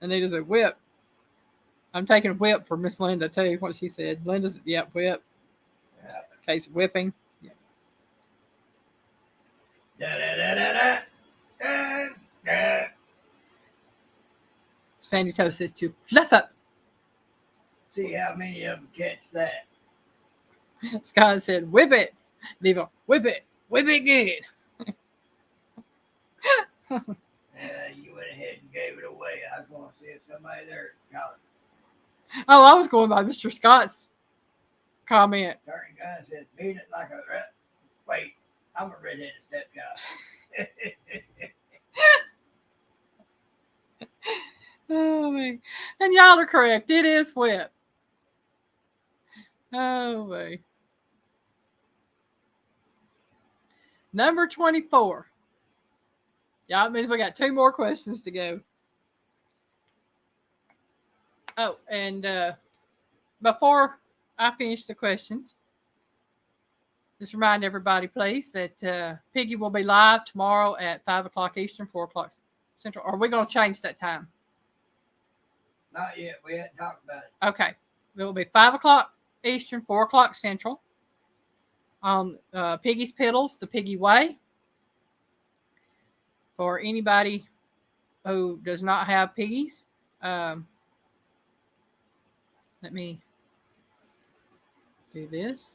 Anita said, whip. I'm taking whip for Miss Linda too, what she said. Linda said, yep, whip. Yeah. Case of whipping. Yeah. Da, da, da, da, da. Da, da. Sandy Toast says to fluff up. See how many of them catch that. Scott said, whip it. Diva, whip it good. You went ahead and gave it away. I was going to see if somebody there caught it. Oh, I was going by Mr. Scott's comment. Turning gun said beat it like a wait. I'm a redheaded stepchild. Oh man. And y'all are correct. It is whip. Oh man. Number 24. Y'all, it means we got 2 more questions to go. Oh, and before I finish the questions, just remind everybody, please, that Piggy will be live tomorrow at 5 o'clock Eastern, 4 o'clock Central. Or are we going to change that time? Not yet. We hadn't talked about it. Okay. It will be 5 o'clock Eastern, 4 o'clock Central on Piggy's Piddles, the Piggy Way. For anybody who does not have piggies, let me do this.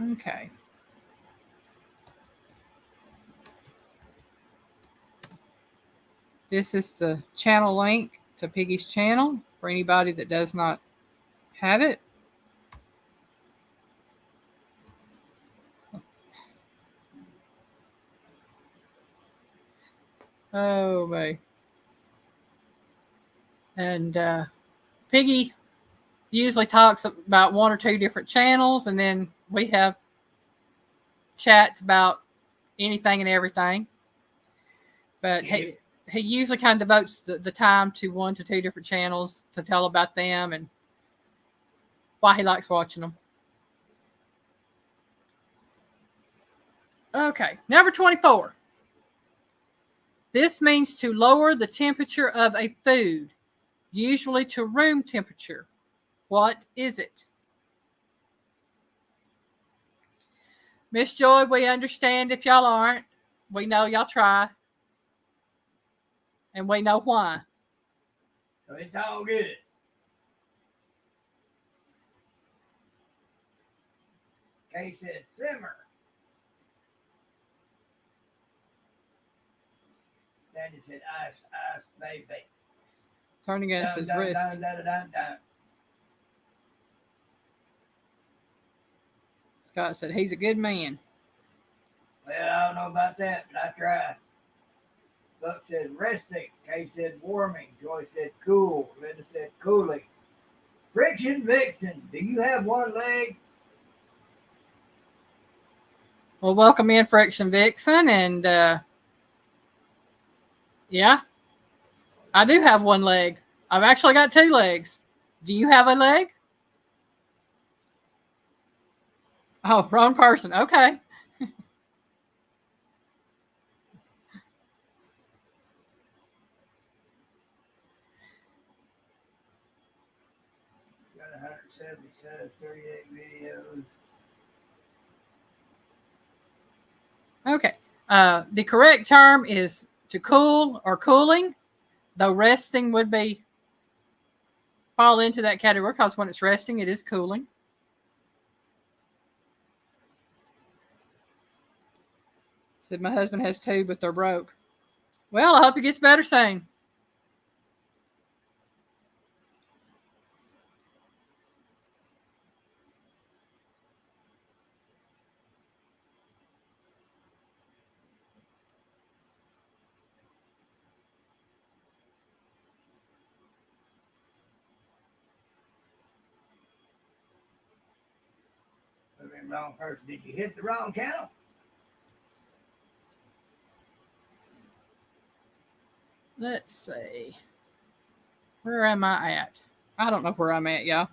Okay. This is the channel link to Piggy's channel for anybody that does not have it. Oh, boy. And Piggy usually talks about 1 or 2 different channels, and then we have chats about anything and everything. But he usually kind of devotes the time to 1 to 2 different channels to tell about them and why he likes watching them. Okay, number 24. This means to lower the temperature of a food, usually to room temperature. What is it? Miss Joy, we understand if y'all aren't. We know y'all try. And we know why. So it's all good. Kay said simmer. Sandy said, ice, ice, baby. Turning against Dun, his dun, wrist. dun, dun, dun, dun, dun. Scott said he's a good man. Well, I don't know about that, but I try. Buck said resting. Kay said warming. Joy said cool. Linda said cooling. Friction Vixen, do you have one leg? Well, welcome in, Friction Vixen, and yeah, I do have one leg. I've actually got two legs. Do you have a leg? Oh, wrong person. Okay. Got 170 subs, 38 videos. Okay. The correct term is to cool or cooling, though resting would be fall into that category because when it's resting, it is cooling. Said my husband has two, but they're broke. Well, I hope it gets better soon. Wrong person. Did you hit the wrong count? Let's see. Where am I at? I don't know where I'm at, y'all.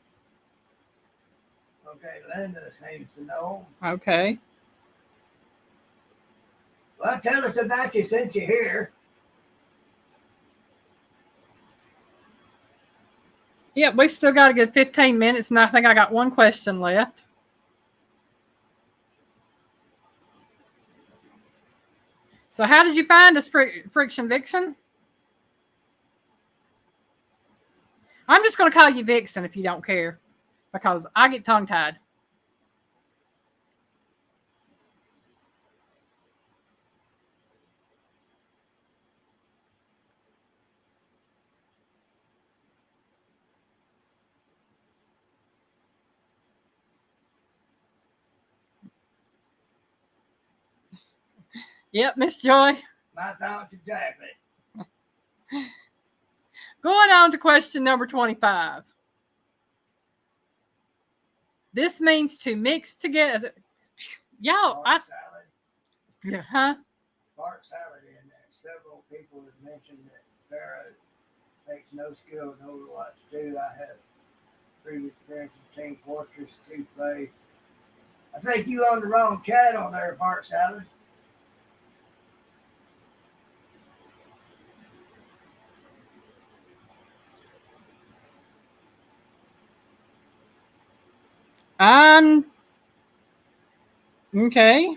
Okay, Linda seems to know. Okay. Well, tell us about you since you're here. Yeah, we still got a good 15 minutes, and I think I got one question left. So how did you find us, Friction Vixen? I'm just going to call you Vixen if you don't care, because I get tongue-tied. Yep, Miss Joy. My thoughts exactly. Going on to question number 25. This means to mix together. Y'all, Bark salad. huh? Bark salad in there. Several people have mentioned that Farrah takes no skill in Overwatch 2. I have previous experience in Team Fortress 2 play. I think you on the wrong channel there, Bark salad. Okay.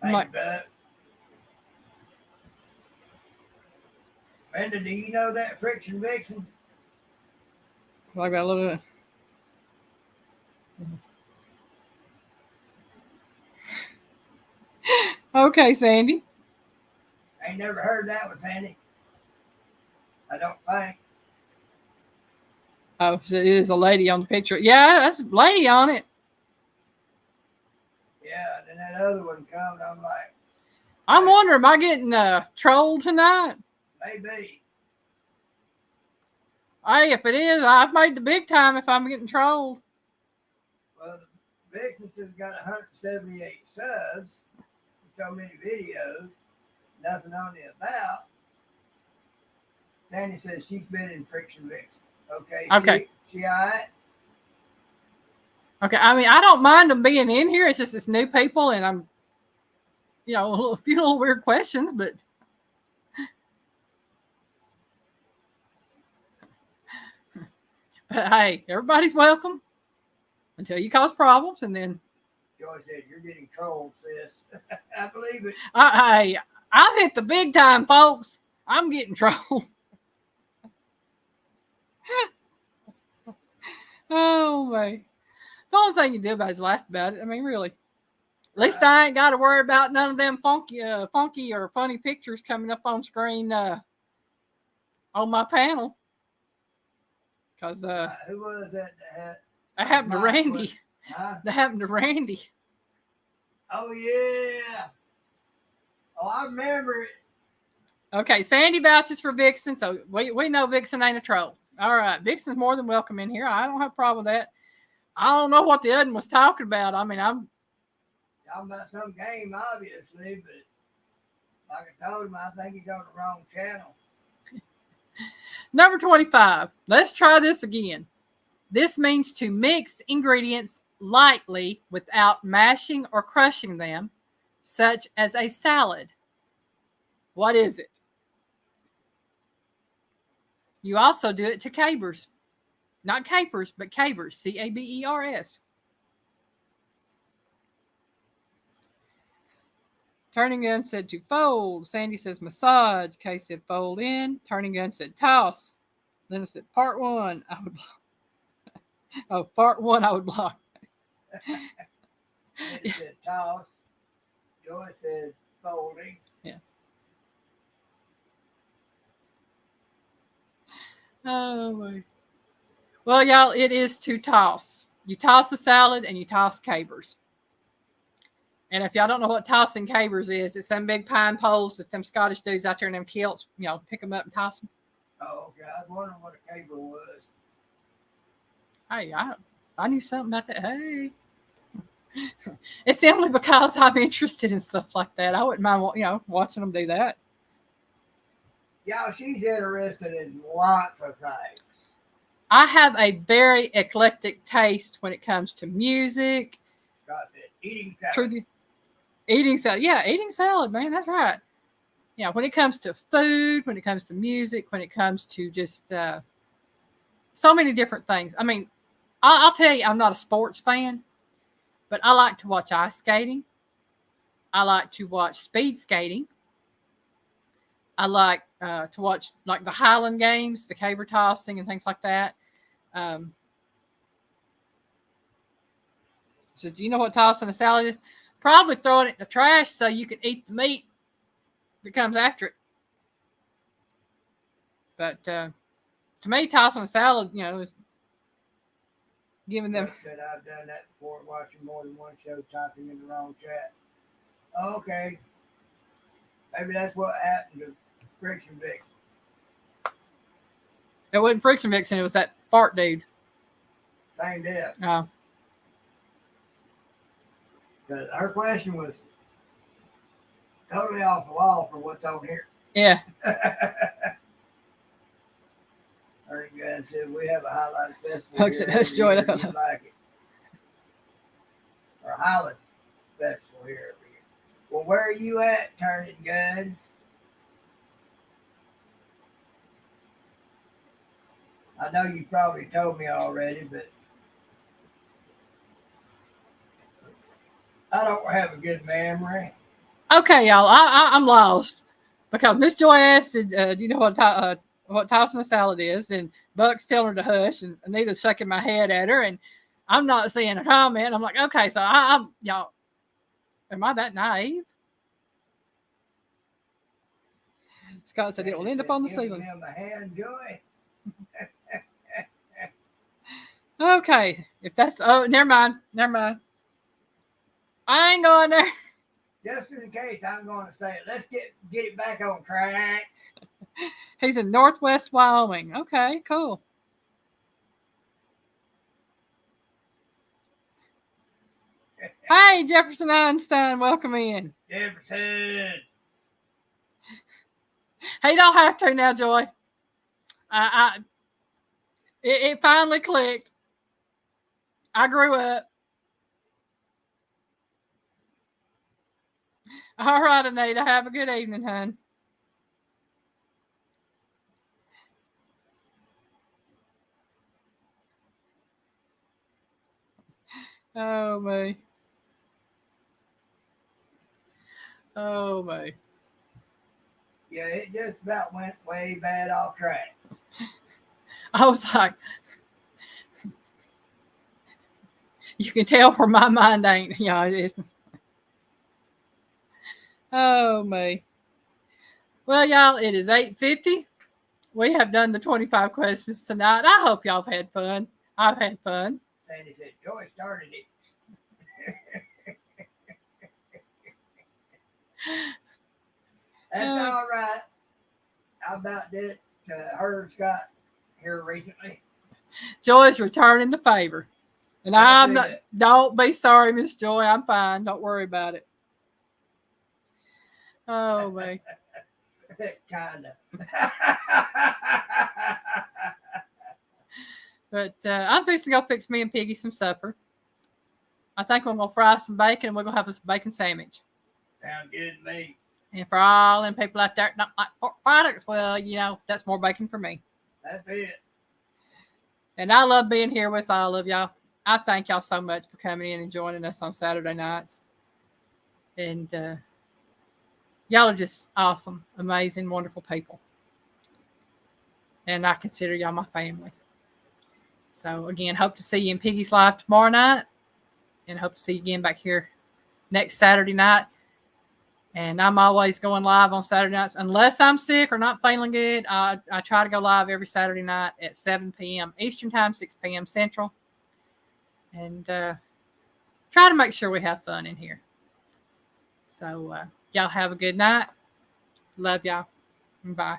Thank you, bud. Brenda, do you know that Friction Vixen? I got a little bit. Okay, Sandy. I ain't never heard that one, Sandy. I don't think. Oh, so it is a lady on the picture. Yeah, that's a lady on it. Yeah, and then that other one comes, I'm like, I'm wondering, am I getting trolled tonight? maybe. Hey, if it is, I've made the big time if I'm getting trolled. Well, the Vixens has got 178 subs, so many videos, nothing on the about. Sandy says she's been in Friction Vixen. Okay. Okay. She all right? Okay, I mean, I don't mind them being in here. It's just it's new people, and I'm, a few little weird questions, but hey, everybody's welcome until you cause problems, and then Joy said, you're getting trolled, sis. I believe it. I've hit the big time, folks. I'm getting trolled. Oh, man. The only thing you do about it is laugh about it. I mean, really. least I ain't got to worry about none of them funky or funny pictures coming up on screen on my panel. Because who was that had? that happened to Randy. Huh? That happened to Randy. Oh yeah. Oh, I remember it. Okay, Sandy vouches for Vixen, so we know Vixen ain't a troll. All right, Vixen's more than welcome in here. I don't have a problem with that. I don't know what the other one was talking about. I mean, I'm Talking about some game, obviously, but like I told him, I think he's on the wrong channel. number 25. Let's try this again. This means to mix ingredients lightly without mashing or crushing them, such as a salad. What is it? You also do it to cabers. Not capers, but cabers. Cabers. Turning Gun said to fold. Sandy says massage. Kay said fold in. Turning Gun said toss. Linda said part one. I would block. Oh, part one I would block. It said toss. Joy said folding. Yeah. Oh my. Well, y'all, it is to toss. You toss the salad and you toss cabers. And if y'all don't know what tossing cabers is, it's some big pine poles that them Scottish dudes out there in them kilts, pick them up and toss them. Oh, okay. I was wondering what a caber was. Hey, I knew something about that. Hey. It's simply because I'm interested in stuff like that. I wouldn't mind, watching them do that. Yeah, she's interested in lots of things. I have a very eclectic taste when it comes to music. Scott said eating salad. Trivia. Eating salad. Yeah, eating salad, man. That's right. Yeah, when it comes to food, when it comes to music, when it comes to just so many different things. I mean, I'll tell you, I'm not a sports fan, but I like to watch ice skating. I like to watch speed skating. I like to watch like the Highland games, the caber tossing and things like that. So do you know what tossing a salad is? Probably throwing it in the trash so you can eat the meat that comes after it. But to me, tossing a salad, is giving them. Said I've done that before, watching more than one show, typing in the wrong chat. Okay. Maybe that's what happened to Friction Vixen. It wasn't Friction Vixen, it was that fart dude. Same deal. Oh. Because her question was totally off the wall for what's on here. Yeah. Her guy said we have a highlight festival. Folks here said, that's every joy. year. You'd like it. Or Highland Festival here every year. Well, where are you at, Turning Guns? I know you probably told me already, but I don't have a good memory. Okay, y'all, I'm lost because Miss Joy asked, "Do you know what tossing a salad is?" And Buck's telling her to hush, and Anita's shaking my head at her, and I'm not seeing a comment. I'm like, okay, so I'm y'all. Am I that naive? Scott said it will end up on the ceiling. Him a hand, Joy. Okay, if that's never mind. I ain't going there. Just in case, I'm going to say it. Let's get it back on track. He's in Northwest Wyoming. Okay, cool. Hey, Jefferson Einstein, welcome in. Jefferson. Hey, don't have to now, Joy. It finally clicked. I grew up. All right, Anita. Have a good evening, hon. Oh, me. Oh, me. Yeah, it just about went way bad off track. I was like, you can tell where my mind ain't. It's Oh, me. Well, y'all, it is 8:50. We have done the 25 questions tonight. I hope y'all have had fun. I've had fun. Sandy said, Joy started it. That's all right. I about did it to her Scott here recently. Joy's returning the favor. And That's I'm not, it. don't be sorry, Miss Joy. I'm fine. Don't worry about it. Oh, man. Kinda. But I'm fixing to go fix me and Piggy some supper. I think we're going to fry some bacon and we're going to have a bacon sandwich. Sound good to me. And for all them people out there that don't like pork products, well, you know, that's more bacon for me. That's it. And I love being here with all of y'all. I thank y'all so much for coming in and joining us on Saturday nights. And y'all are just awesome, amazing, wonderful people. And I consider y'all my family. So, again, hope to see you in Piggy's Life tomorrow night. And hope to see you again back here next Saturday night. And I'm always going live on Saturday nights. Unless I'm sick or not feeling good, I try to go live every Saturday night at 7 p.m. Eastern Time, 6 p.m. Central. And try to make sure we have fun in here. So, y'all have a good night. Love y'all. Bye.